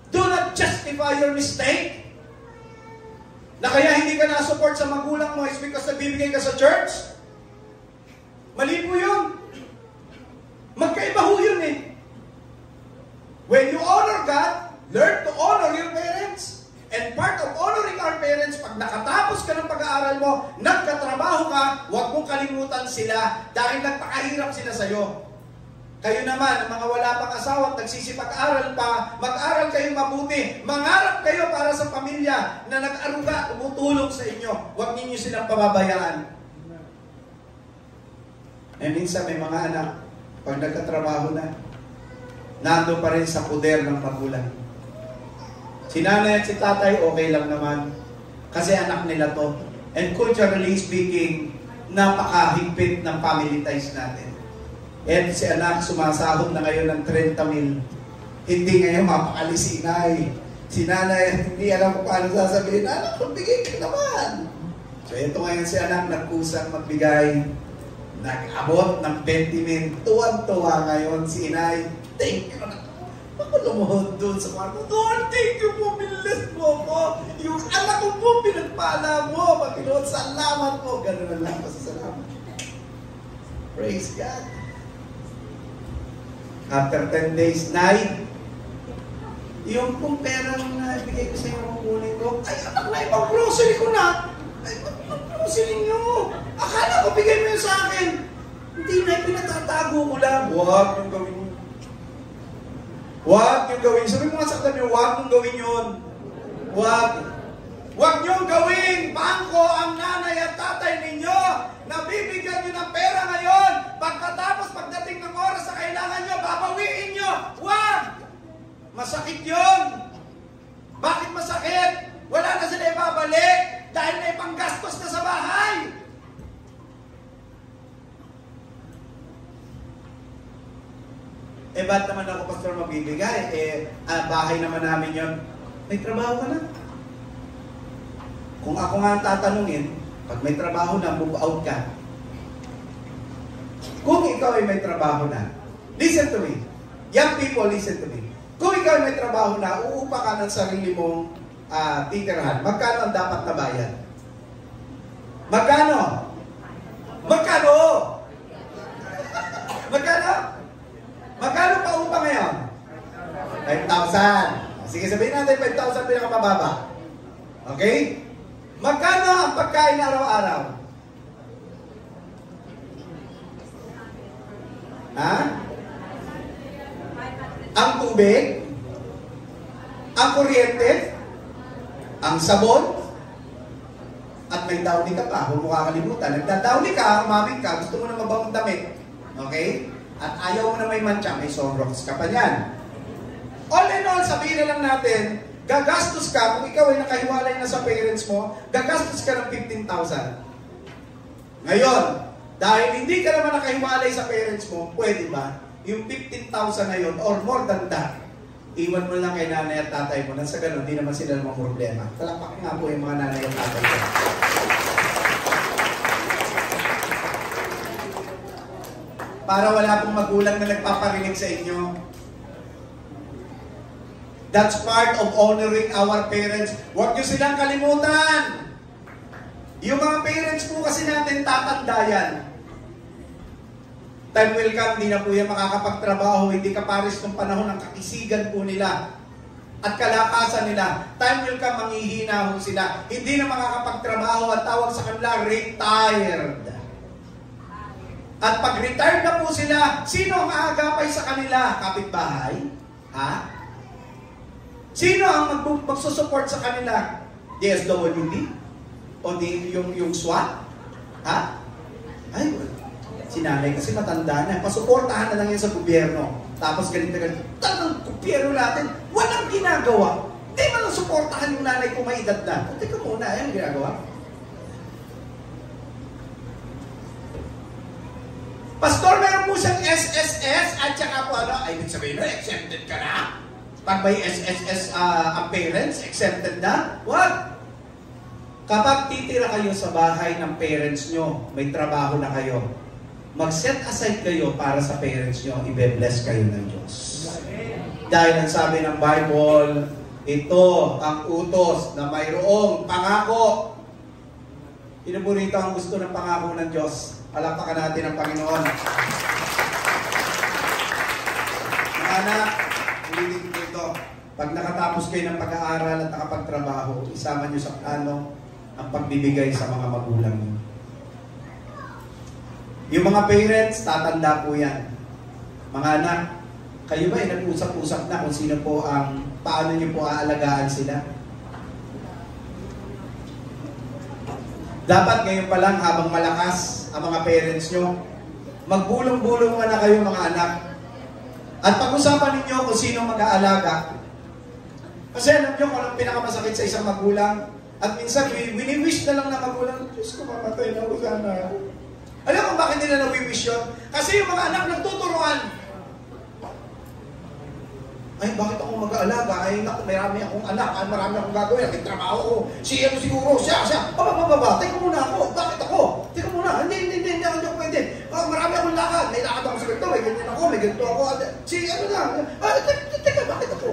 Do not justify your mistake. Na kaya hindi ka na-support sa magulang mo is because nabibigay ka sa church. Mali po yun. Magkaiba po yun eh. When you honor God, learn to honor your parents. And part of honoring our parents, pag nakatapos ka ng pag-aaral mo, nagkatrabaho ka, huwag mong kalimutan sila dahil nagpakahirap sila sa'yo. Kayo naman, ang mga wala pang asawa at nagsisipag-aral pa, mag-aral kayong mabuti. Mangarap kayo para sa pamilya na nag-aruga, tumutulong sa inyo. Huwag ninyo silang pababayaan. Minsan may mga anak, pag nagkatrabaho na, nando pa rin sa puder ng magulang. Si nanay at si tatay, okay lang naman. Kasi anak nila to. And culturally speaking, napakahigpit ng family ties natin. And si anak, sumasahod na ngayon ng 30,000. Hindi ngayon mapakalis si inay. Si nanay, hindi alam kung paano sasabihin, anak, magbigay ka naman. So ito ngayon si anak, nagkusang magbigay. Nag-abot ng 20,000. Tuwan-tuwa ngayon si inay. Thank you. Ako lumuhod doon sa kwarto. Lord, thank you po, binilis mo ako. Yung anak ko po, pinagpala mo. Pagkinuot, salamat po. Ganun na lang, pasasalamat. Praise God. After 10 days, Nay, yung pong perang na ibigay ko sa inyo kung kunin ko, ay, anak na, ibang grocery ko na. Ay, ibang grocery nyo. Akala ko, bigay mo yun sa akin. Hindi na, pinatatago ko lang. Huwag yung gawin mo. Huwag yung gawin. Sabi mo nga sa kanya, huwag yung gawin yun. Huwag. Huwag niyong gawin. Bangko ang nanay at tatay ninyo. Nabibigyan nyo ng pera ngayon. Pagkatapos, pagdating ng oras na kailangan nyo, babawiin nyo. Huwag! Masakit yun. Bakit masakit? Wala na sila ibabalik dahil may panggastos na sa bahay. Ba't naman ako, pastor, magbibigay? Bahay naman namin yun. May trabaho ka na. Kung ako nga ang tatanungin, pag may trabaho na, move out ka. Kung ikaw ay may trabaho na, listen to me. Young people, listen to me. Kung ikaw ay may trabaho na, uupa ka ng sarili mong titirahan. Magkano ang dapat na bayad? Magkano? Magkano? Magkano? Magkano pa upa ngayon? 5,000. Sige, sabihin natin 5,000 pinakamababa. Okay? Magkano ang pagkain araw-araw? Ha? Ang tubig? Ang kuryente? Ang sabon? At may downy ka pa, huwag mo kakalimutan. Nagdadowny ka, umaming ka, gusto mo na mabawang damit. Okay? At ayaw mo na may mantsa, may Sunrox ka pa niyan. All in all, sabihin na lang natin, gagastos ka, kung ikaw ay nakahiwalay na sa parents mo, gagastos ka ng 15,000. Ngayon, dahil hindi ka naman nakahiwalay sa parents mo, pwede ba? Yung 15,000 na yun, or more than that, iwan mo lang kay nanay at tatay mo, nang sa ganun, hindi naman sila namang problema. Palakpakin nga po yung mga nanay at tatay mo. Para wala pong magulang na nagpaparinig sa inyo. That's part of honoring our parents. Huwag nyo silang kalimutan. Yung mga parents po kasi natin tatanda yan. Time will come, hindi na po yan makakapagtrabaho, hindi kapares ng panahon ng kakisigan po nila at kalakasan nila. Time will come, manghihina ho sila. Hindi na makakapagtrabaho at tawag sa kanila, retired. At pag retired na po sila, sino ang aagapay sa kanila? Kapitbahay? Ha? Sino ang magsusupport sa kanila? DSWD? O yung SWAT? Ha? Ay, si nanay kasi matanda na. Pasuportahan na lang yan sa gobyerno. Tapos ganito. Tanong gobyerno natin, walang ginagawa. Hindi man lang suportahan yung nanay kung may edad na. Teka muna, ano ginagawa? Pastor, meron po siyang SSS at saka po ay ibig sabihin na, exempted ka na? Pag may SSS ang parents, exempted na? What? Kapag titira kayo sa bahay ng parents nyo, may trabaho na kayo, mag-set aside kayo para sa parents nyo, ibe-bless kayo ng Diyos. Dahil ang sabi ng Bible, ito ang utos na mayroong pangako. Sino po rito ang gusto ng pangako ng Diyos? Palakpakan natin ang Panginoon. Mga anak, ulitin ko ito. Pag nakatapos kayo ng pag-aaral at nakapagtrabaho, isama nyo sa plano ang pagbibigay sa mga magulang nyo. Yung mga parents, tatanda po yan. Mga anak, kayo ba ay nag-usap-usap na kung sino po paano nyo po aalagaan sila? Dapat ngayon pa lang habang malakas ang mga parents nyo, magbulong-bulong na kayo mga anak. At pag-usapan ninyo kung sino mag-aalaga. Kasi alam nyo kung anong pinakamasakit sa isang magulang. At minsan, wini-wish na lang na magulang, Diyos ko, mamatay na ako sana. Alam mo bakit nila nawi-wish yun? Kasi yung mga anak nagtuturuan. Ay, bakit ako mag-aalaga? Ay, naku, marami akong anak. Ay, marami akong gagawin. Nagtrabaho ko. Siya siguro. Siya. Baba. Teka muna ako. Bakit ako? Teka muna. Hindi ako pwede. Marami akong lakad. May lakad ako sa ganito. May ganyan ako. May ganito ako. Ano lang. Teka, bakit ako?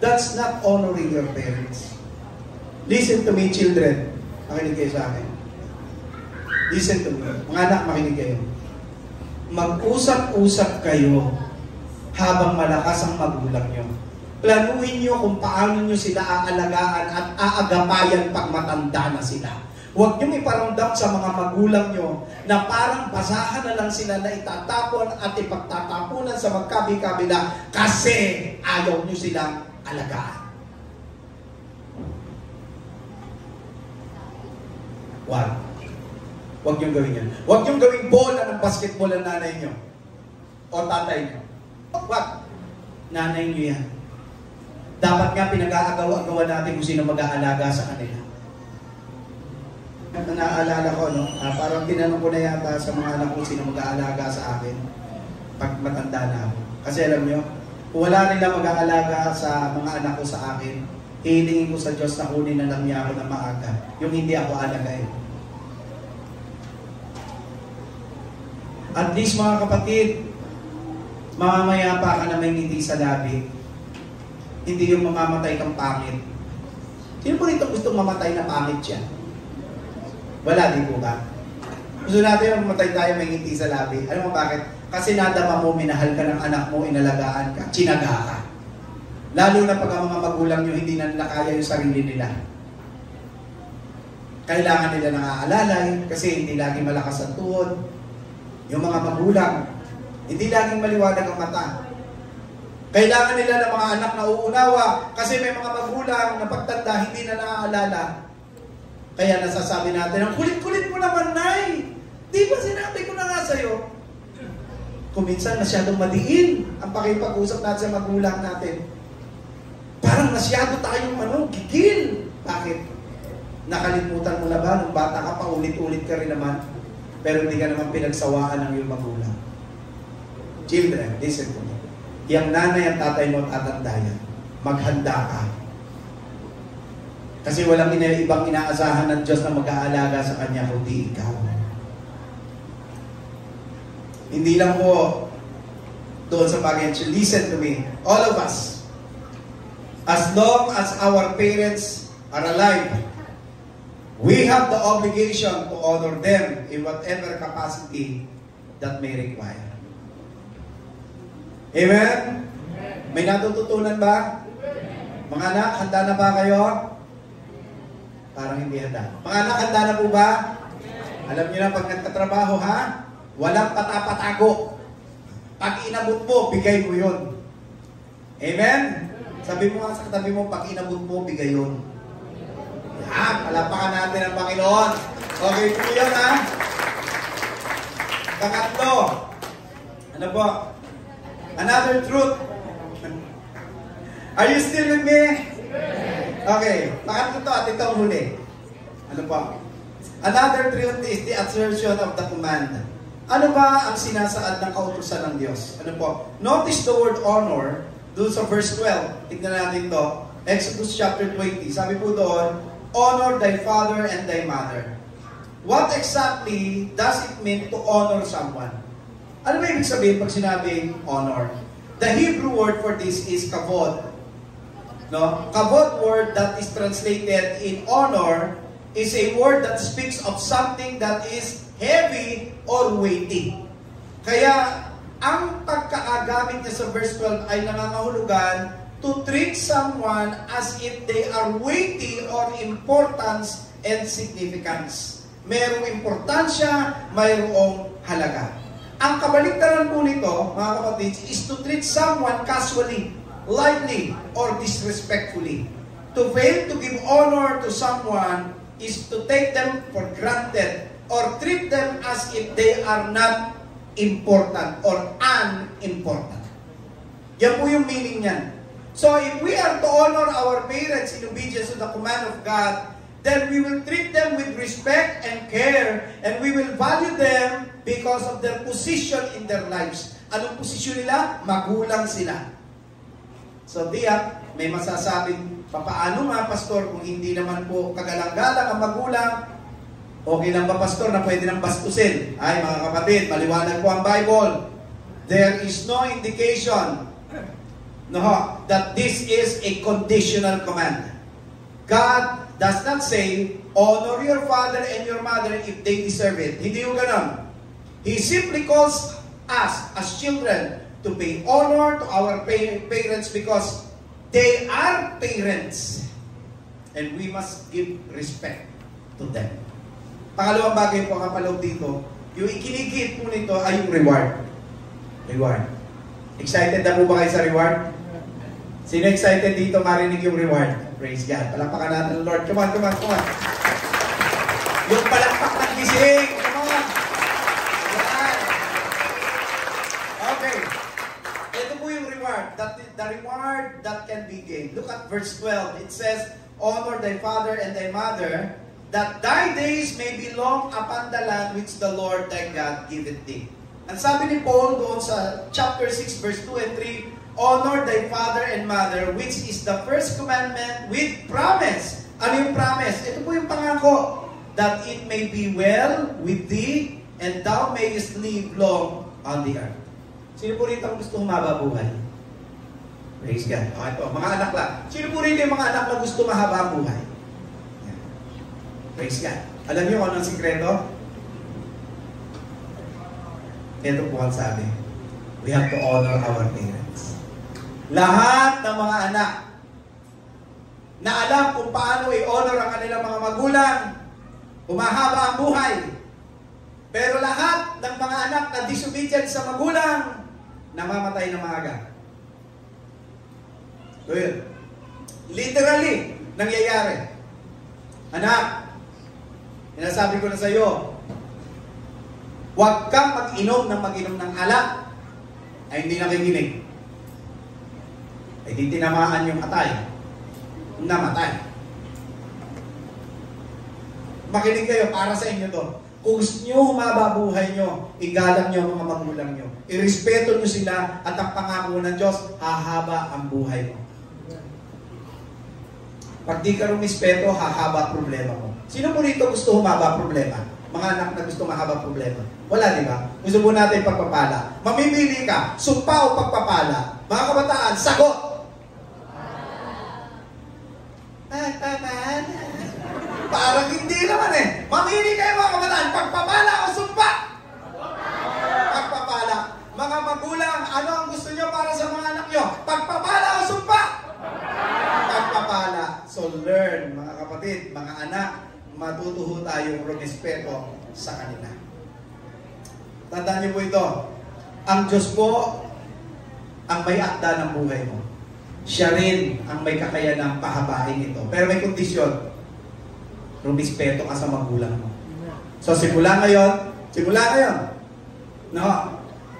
That's not honoring your parents. Listen to me, children. Makinig kayo sa akin. Listen to me. Mga anak, makinig kayo. Mag-usap-usap kayo habang malakas ang magulang nyo. Planuhin nyo kung paano nyo sila aalagaan at aagapayan pag matanda na sila. Huwag nyo iparamdam sa mga magulang nyo na parang basahan na lang sila na itatapon at ipagtatapunan sa magkabi-kabila kasi ayaw nyo silang alagaan. Huwag nyo gawin yan. Huwag nyo gawing bola ng basketball ang nanay nyo o tatay nyo. What? Nanay nyo yan. Dapat nga pinag-aagawa natin kung sino mag-aalaga sa kanila. Naaalala ko, no? Parang tinanong ko na yata sa mga anak ko sino mag-aalaga sa akin pag matanda na ako. Kasi alam nyo, kung wala nila mag-aalaga sa mga anak ko sa akin, hilingin ko sa Diyos na kunin na lang niya ako na maaga. Yung hindi ako alagayin. At least mga kapatid, mamamaya pa ka na may ngiti sa labi. Hindi yung mamamatay kang pangit. Sino po rito gusto mamatay na pangit siya? Wala, di po ba? Gusto natin yung mamatay tayo may ngiti sa labi. Alam mo bakit? Kasi nadama mo, minahal ka ng anak mo, inalagaan ka, tsinaga ka. Lalo na pag ang mga magulang nyo hindi na nila kaya yung sarili nila. Kailangan nila nakaalalay kasi hindi lagi malakas ang tuhod. Yung mga magulang, hindi laging maliwanag ang mata. Kailangan nila ng mga anak na uunawa kasi may mga magulang na pagtanda hindi na naaalala. Kaya nasasabi natin, ang kulit-kulit mo naman, Nay. Di ba sinabi ko na nga sa'yo? Kung minsan masyadong madiin ang pakipag-usap natin sa magulang natin. Parang masyado tayong gigil. Bakit? Nakalimutan mo na ba nung bata ka pa, ulit-ulit ka rin naman, pero hindi ka naman pinagsawaan ng iyong magulang. Children, listen to me. Yang nanay at tatay mo at tatanda yan, maghanda ka. Kasi walang ibang inaasahan ng Diyos na mag-aalaga sa Kanya kundi ikaw. Hindi lang po doon sa bagay. Listen to me. All of us, as long as our parents are alive, we have the obligation to honor them in whatever capacity that may require. Amen? May natututunan ba? Mga anak, handa na ba kayo? Parang hindi handa. Mga anak, handa na po ba? Alam niyo na pag nagtatrabaho ha, walang patapatago. Pag inabot mo, bigay mo yun. Amen? Sabi mo nga sa katabi mo, pag inabot mo, bigay yun. Yan, palapakan natin ang Panginoon. Okay po yun ha? Pangatlo. Ano po? Another truth. Are you still with me? Okay. Pangatlo to at ito ang huli. Ano po? Another truth is the assertion of the command. Ano ba ang sinasaad ng kautusan ng Diyos? Ano po? Notice the word honor doon sa verse 12. Tignan natin to. Exodus chapter 20. Sabi po doon, honor thy father and thy mother. What exactly does it mean to honor someone? Ano ba ibig sabihin pag sinabing honor? The Hebrew word for this is kavod. No? Kavod word that is translated in honor is a word that speaks of something that is heavy or weighty. Kaya, ang pagkaagamit niya sa verse 12 ay nangangahulugan to treat someone as if they are weighty or importance and significance. Mayroong importansya, mayroong halaga. Ang kabaliktaran po nito, mga kapatid, is to treat someone casually, lightly, or disrespectfully. To fail to give honor to someone is to take them for granted or treat them as if they are not important or unimportant. Yan po yung meaning niyan. So if we are to honor our parents in obedience to the command of God, then we will treat them with respect and care, and we will value them because of their position in their lives. Anong posisyon nila? Magulang sila. So diyak, may masasabing, papaano nga pastor kung hindi naman po kagalang-galang ang magulang? Okay lang ba pastor na pwede nang bastusin? Ay mga kapatid, maliwanag po ang Bible. There is no indication that this is a conditional command. God does not say, honor your father and your mother if they deserve it. Hindi yung ganon. He simply calls us as children to pay honor to our parents because they are parents. And we must give respect to them. Pangalawang bagay po ang kapaloob dito, yung ikinigit po nito ay yung reward. Reward. Excited na po ba kayo sa reward? Sino excited dito marinig yung reward? Praise God. Palakpakan natin ang Lord. Come on, come on, come on. Yung palakpak ng gising. Come on. Yan. Okay. Ito po yung reward. The reward that can be gained. Look at verse 12. It says, honor thy father and thy mother, that thy days may be long upon the land which the Lord thy God giveth thee. Ang sabi ni Paul doon sa chapter 6 verse 2 and 3, honor thy father and mother, which is the first commandment with promise. Ano yung promise? Ito po yung pangako, that it may be well with thee and thou mayest live long on the earth. Sino po rito ang gusto humaba buhay? Praise God. Okay po, mga anak lang. Sino po rito yung mga anak na gusto mahaba buhay? Praise God. Alam niyo kung anong sikreto? Ito po ang sabi. We have to honor our parents. Lahat ng mga anak na alam kung paano i-honor ang kanilang mga magulang, humahaba ang buhay. Pero lahat ng mga anak na disobedient sa magulang, namamatay na maaga. So yun. Literally, nangyayari. Anak, sinasabi ko na sa iyo, huwag kang mag-inom ng alak ay hindi nakikinig. Ay di tinamaan yung atay. Namatay. Makinig kayo para sa inyo to. Kung gusto nyo humaba buhay nyo, igalang nyo ang mga magulang nyo. Irespeto nyo sila at ang pangako ng Diyos, hahaba ang buhay mo. Pag di ka rumispeto, hahaba problema mo. Sino po rito gusto humaba problema? Mga anak na gusto mahaba problema. Wala, di ba? Gusto mo natin pagpapala. Mamimili ka, sumpa o pagpapala. Mga kabataan, sagot! Pagpapala. Parang hindi naman eh. Mamili kayo mga kabataan, pagpapala o sumpa? also learn, mga kapatid, mga anak, matutuho tayong rumispeto sa kanila. Tandaan niyo po ito, ang Diyos po ang may akda ng buhay mo. Siya rin ang may kakayanang pahabain ito. Pero may kondisyon, rumispeto ka sa magulang mo. So simula ngayon, no?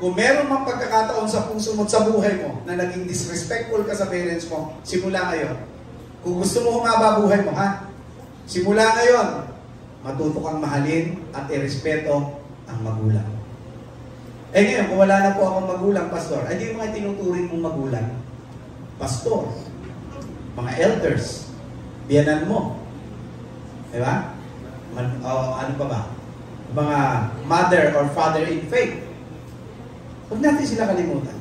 Kung meron mang pagkakataon sa puso mo at sa buhay mo na naging disrespectful ka sa parents mo, simula ngayon. Kung gusto mo humaba buhay mo, ha? Simula ngayon, matuto kang mahalin at irespeto ang magulang. Eh ngayon, kung wala na po akong magulang, pastor, ay di yung mga tinuturing mong magulang. Pastor, mga elders, biyanan mo. Diba? Ano pa ba? Mga mother or father in faith. Huwag natin sila kalimutan.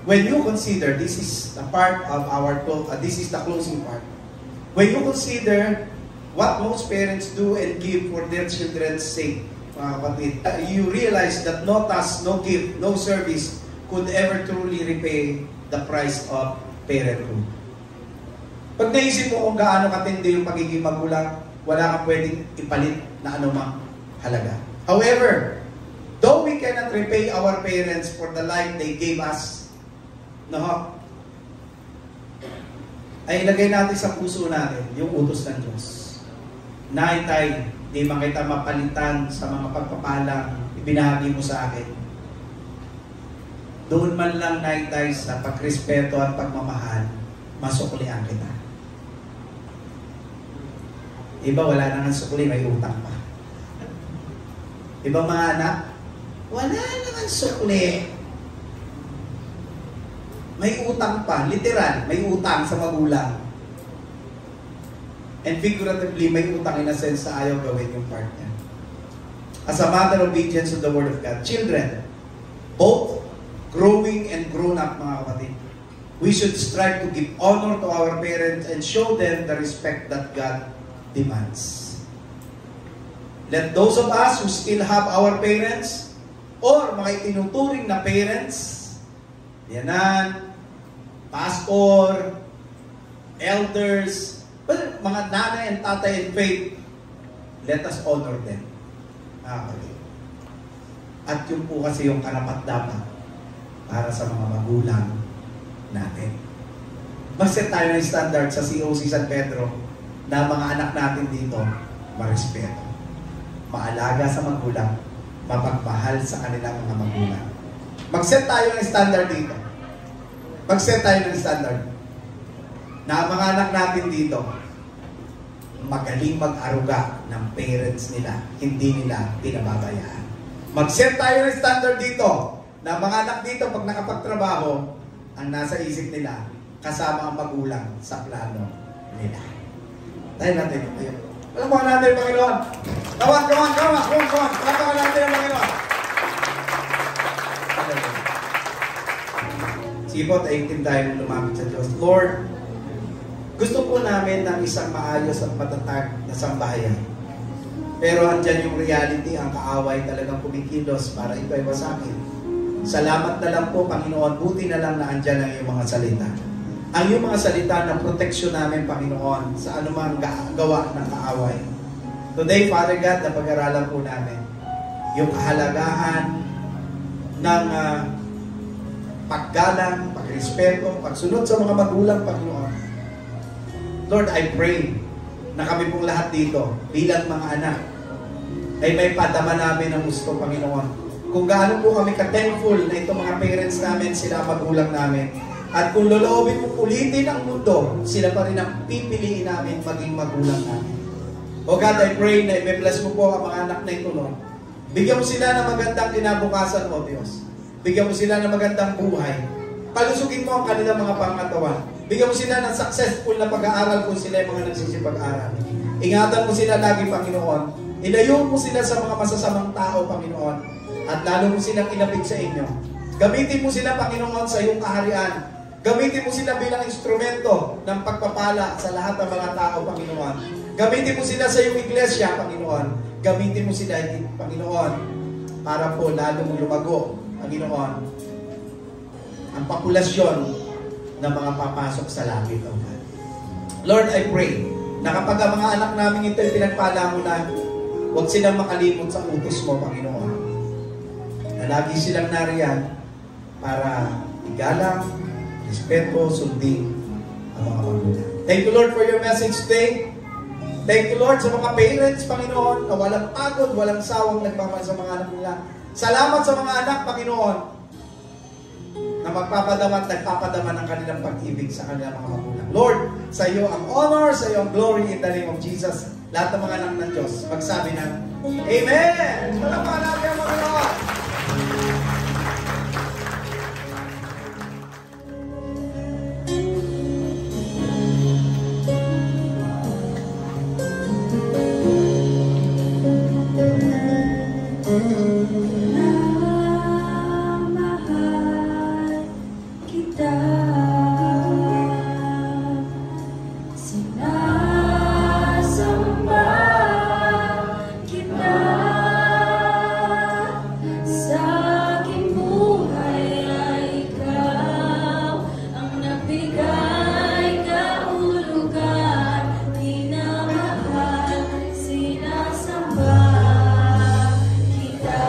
When you consider, this is the part of our, this is the closing part. When you consider what most parents do and give for their children's sake, mga kapatid, you realize that no task, no gift, no service could ever truly repay the price of parenthood. Pag naisip mo kung gaano katindi yung pagiging magulang, wala kang pwedeng ipalit na anumang halaga. However, though we cannot repay our parents for the life they gave us, no, ay ilagay natin sa puso natin yung utos ng Diyos. Naitay, di man kita mapalitan sa mga pagpapalang ibinahagi mo sa akin. Doon man lang naitay sa pagrespeto at pagmamahal, masuklian kita. Iba wala nang sukli, may utang pa. Iba mga anak, wala nang sukli. May utang pa, literal, may utang sa magulang. And figuratively, may utang in a sense sa ayaw gawin yung part niya. As a matter of obedience to the Word of God, children, both growing and grown up, mga kapatid, we should strive to give honor to our parents and show them the respect that God demands. Let those of us who still have our parents or mga itinuturing na parents, yanan, pastor, elders, mga nanay and tatay in faith, let us honor them. At yun po kasi yung karapat-dapat para sa mga magulang natin. Mag-set tayo ng standard sa COC San Pedro na mga anak natin dito marespeto, maalaga sa magulang, mapagmahal sa kanilang mga magulang. Mag-set tayo ng standard dito. Mag-set tayo ng standard na mga anak natin dito magaling mag-aruga ng parents nila, hindi nila pinababayaan. Mag-set tayo ng standard dito na mga anak dito pag nakapagtrabaho, ang nasa isip nila kasama ang magulang sa plano nila. Tayo natin ito. Palapakan natin ang Panginoon. Come on. Palapakan natin ang Panginoon. Sige po, taigtin tayo ng lumapit sa Diyos. Lord, gusto po namin ng isang maayos at matatag na sambahayan. Pero andyan yung reality, ang kaaway talagang kumikilos para ito ay masakin. Salamat na lang po, Panginoon. Buti na lang na andyan ang iyong mga salita. Ang iyong mga salita na proteksyon namin, Panginoon, sa anumang gawa ng kaaway. Today, Father God, napag-aralan po namin yung kahalagahan ng paggalang, pagrespeto, pagsunod sa mga magulang, Panginoon. Lord, I pray na kami pong lahat dito, bilang mga anak, ay may padama namin ang gusto, Panginoon. Kung gaano po kami ka-thankful na itong mga parents namin, sila magulang namin. At kung loloobin mo ulitin ang mundo, sila pa rin ang pipiliin namin maging magulang namin. O God, I pray na i-bless mo po ang mga anak na ito, Lord. Bigyan mo sila ng magandang kinabukasan, O Diyos. Bigyan mo sila ng magandang buhay. Palusugin mo ang kanilang mga pangatawan. Bigyan mo sila ng successful na pag-aaral kung sila yung mga nagsisipag-aaral. Ingatan mo sila lagi, Panginoon. Ilayo mo sila sa mga masasamang tao, Panginoon. At lalo mo silang ilapit sa inyo. Gamitin mo sila, Panginoon, sa iyong kaharian. Gamitin mo sila bilang instrumento ng pagpapala sa lahat ng mga tao, Panginoon. Gamitin mo sila sa iyong iglesia, Panginoon. Gamitin mo sila, Panginoon, para po lalo mong lumago, Panginoon, ang populasyon ng mga papasok sa langit, O God. Lord, I pray na kapag ang mga anak namin ito ay pinagpala mo na, huwag silang makalimot sa utos mo, Panginoon. Na lagi silang nariyan para igalang, respeto, sundin ang mga magulang. Thank you, Lord, for your message today. Thank you, Lord, sa mga parents, Panginoon, na walang pagod, walang sawang nagmamahal sa mga anak nila. Salamat sa mga anak, Panginoon, na magpapadaman at nagpapadaman ng kanilang pag-ibig sa kanilang mga magulang. Lord, sa iyo ang honor, sa iyo ang glory in the name of Jesus. Lahat ng mga anak ng Diyos, magsabi ng Amen! Palakpakan natin ang Panginoon! Mahal kita, sinasamba kita, sa aking buhay ay ikaw ang nagbigay kahulugan, minamahal, sinasamba kita.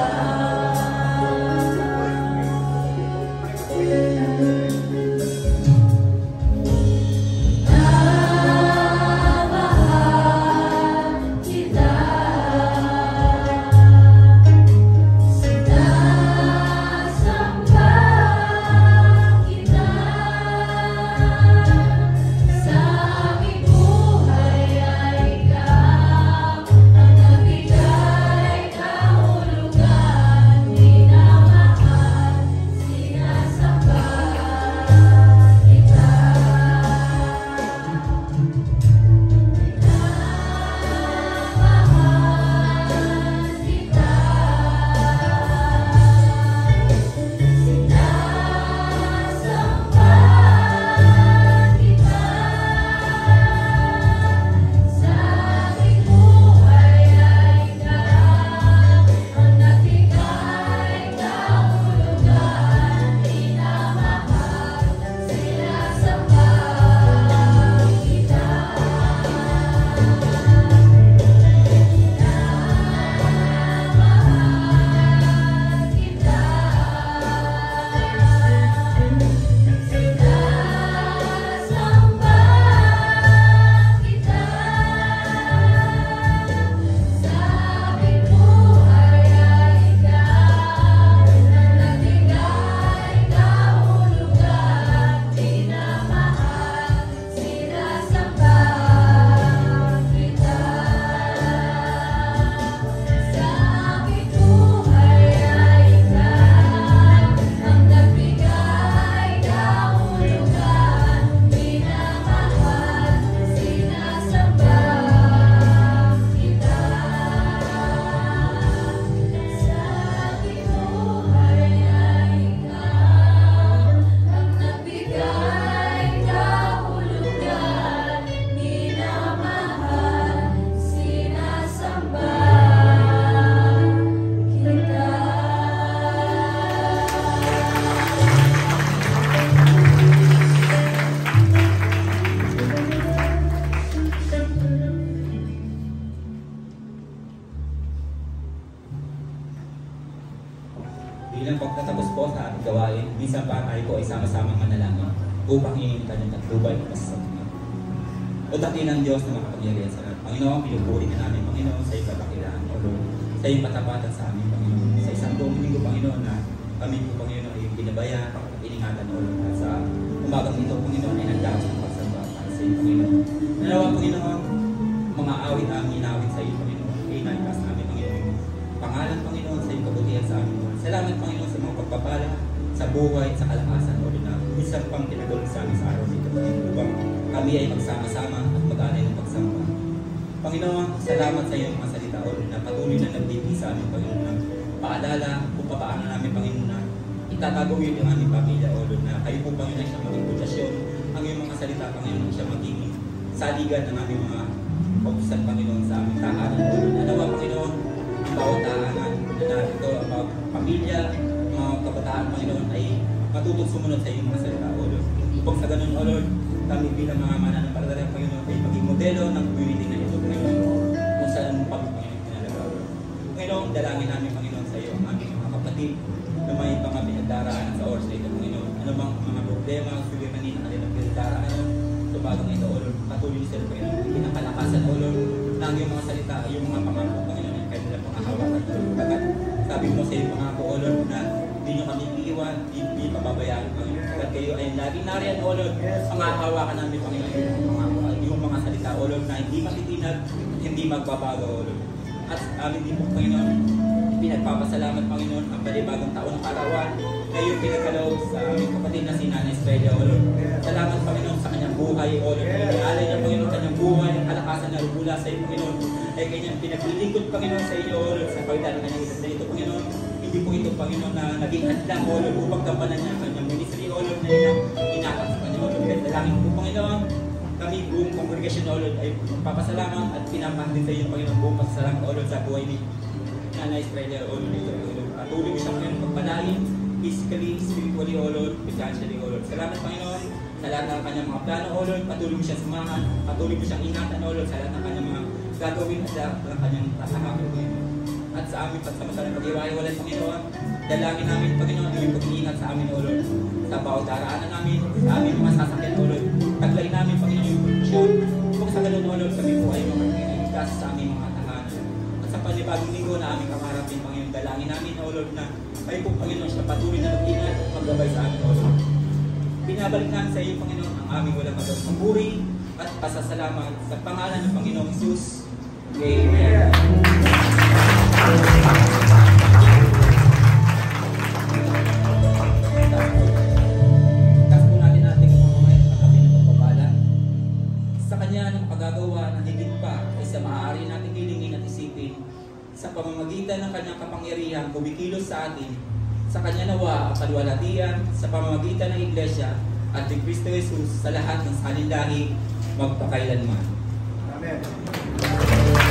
Bilang pagtatapos po sa ating gawain, minsan pa tayo po ay sama-samang manalangin upang hingin tayo ng tagtubay at pasasalamat. O dakilang Diyos na makapagyarihan sa lahat. Panginoon, pinupuri ka namin, Panginoon, sa iyong kadakilaan, O Lord, sa iyong katapatan sa amin, Panginoon. Sa isang buong linggo, Panginoon, na kami po, Panginoon, ay binabayan at iningatan, O Lord, at sa umagang ito, Panginoon, ay nagdamos ng pagsamba para sa iyo, Panginoon. Nanawa, Panginoon, mga awit ang inawit sa iyo, Panginoon, ay naipas namin, Panginoon. Pangalan, Panginoon, sa iyong kabutihan sa amin, Lord. Salamat, Panginoon, sa mga pagpapala, sa buhay, sa kalakasan, O Lord, na minsan pang tinagulong sa amin sa araw dito, Panginoon, upang kami ay magsama-sama at mag-aanay ng pagsamba. Panginoon, salamat sa iyong mga salita, O Lord, na patuloy na nagbibigay sa amin, Panginoon, na paalala kung paano namin, Panginoon, na itatagawin yung aming pamilya, O Lord, na kayo po, Panginoon, ay siyang maging pundasyon, ang iyong mga salita, Panginoon, siya maging saligan ng aming mga pautusan, Panginoon, sa aming tahanan, O Lord. Nawa, Panginoon, ang bawat tahanan na ito, ang bawat pamilya, mga kabataan, Panginoon, ay matutong sumunod sa iyong mga salita, O Lord. Upang sa ganun, O Lord, kami bilang mga mananampalataya, Panginoon, ay maging modelo ng community na ito, Panginoon, kung saan pa, Panginoon, pinalagaw. Panginoon, dalangin namin, Panginoon, sa iyo, ang aming mga kapatid, na may mga pinagdaraanan sa oras na ito, Panginoon. Ano bang mga problema, suliranin na kanilang pinagdaraanan, sa bagong ito, O Lord, patuloy niyo sila, Panginoon, pinakalakasan, O Lord, ng iyong mga salita, yung mga pangako, Panginoon, yung kanilang pangahawakan, Pagkat sabi mo sa iyong pangako, O Lord, na hindi nyo kami iiwan, hindi pababayaan, Panginoon. Pagkat kayo ay laging nariyan, O Lord, pangahawakan namin, Panginoon, yung mga salita, O Lord, na hindi matitinag, hindi magbabago, O Lord. At amin din po, Panginoon, pinagpapasalamat, Panginoon, ang panibagong taon ng karawan na iyong pinagkaloob sa aming kapatid na si Nanay Estrella, O Lord. Salamat, Panginoon, sa kanyang buhay, O Lord. Inialay niya, Panginoon, kanyang buhay, ang kalakasan na rubula sa iyo, Panginoon, ay kanyang pinaglilingkod, Panginoon, sa iyo, O Lord, sa kawitan ng kanyang isang ito, Panginoon. Hindi po ito, Panginoon, na naging hadlang, O Lord, upang gampanan niya ang kanyang ministry, O Lord, na inatak sa kanyang, O Lord. Kaya dalangin po, Panginoon, kami buong congregation, O Lord, ay papasalamat at pinapahal din sa iyo, Panginoon, buong pasasalamat, O Lord, sa buhay ni Nanay Estrella, O Lord, ito, O Lord. Patuloy mo siya, Panginoon, pagpalain, physically, spiritually, O Lord, financially, O Lord. Salamat, Panginoon, sa lahat ng kanyang mga plano, O Lord. Patuloy mo siya samahan, patuloy mo siyang ingatan, O Lord, sa lahat ng kanyang mga gagawin at lahat ng kanyang tasakapin, Panginoon. At sa aming pagsamantalang pag-iwahiwalay, Panginoon, dalangin namin, Panginoon, yung pag-iingat sa amin, O Lord. Sa bawat daraanan namin, sa aming mga sasakyan, O Lord. Taglay namin, Panginoon, yung proteksyon. Kung sa ganun, O Lord, kami po ay makakailigtas sa aming mga tahanan. At sa panibagong linggo na aming kamarapin, Panginoon, dalangin namin, O Lord, na kayo po, Panginoon, siya patuloy na mag-ingat at maggabay sa amin, O Lord. Binabalik namin sa iyo, Panginoon, ang aming walang magawang pamburi at pasasalamat sa pangalan ng Panginoong Jesus. Amen. Taas po natin ating mga kamay at kami ng pagpapala. Sa Kanya ng pagagawa ng higit pa ay sa maaari natin hilingin at isipin sa pamamagitan ng Kanyang kapangyarihan kumikilos sa atin. Sa Kanya nawa ang kalwalhatian sa pamamagitan ng Iglesia at ni Kristo Jesus sa lahat ng salinlahi magpakailanman. Amen.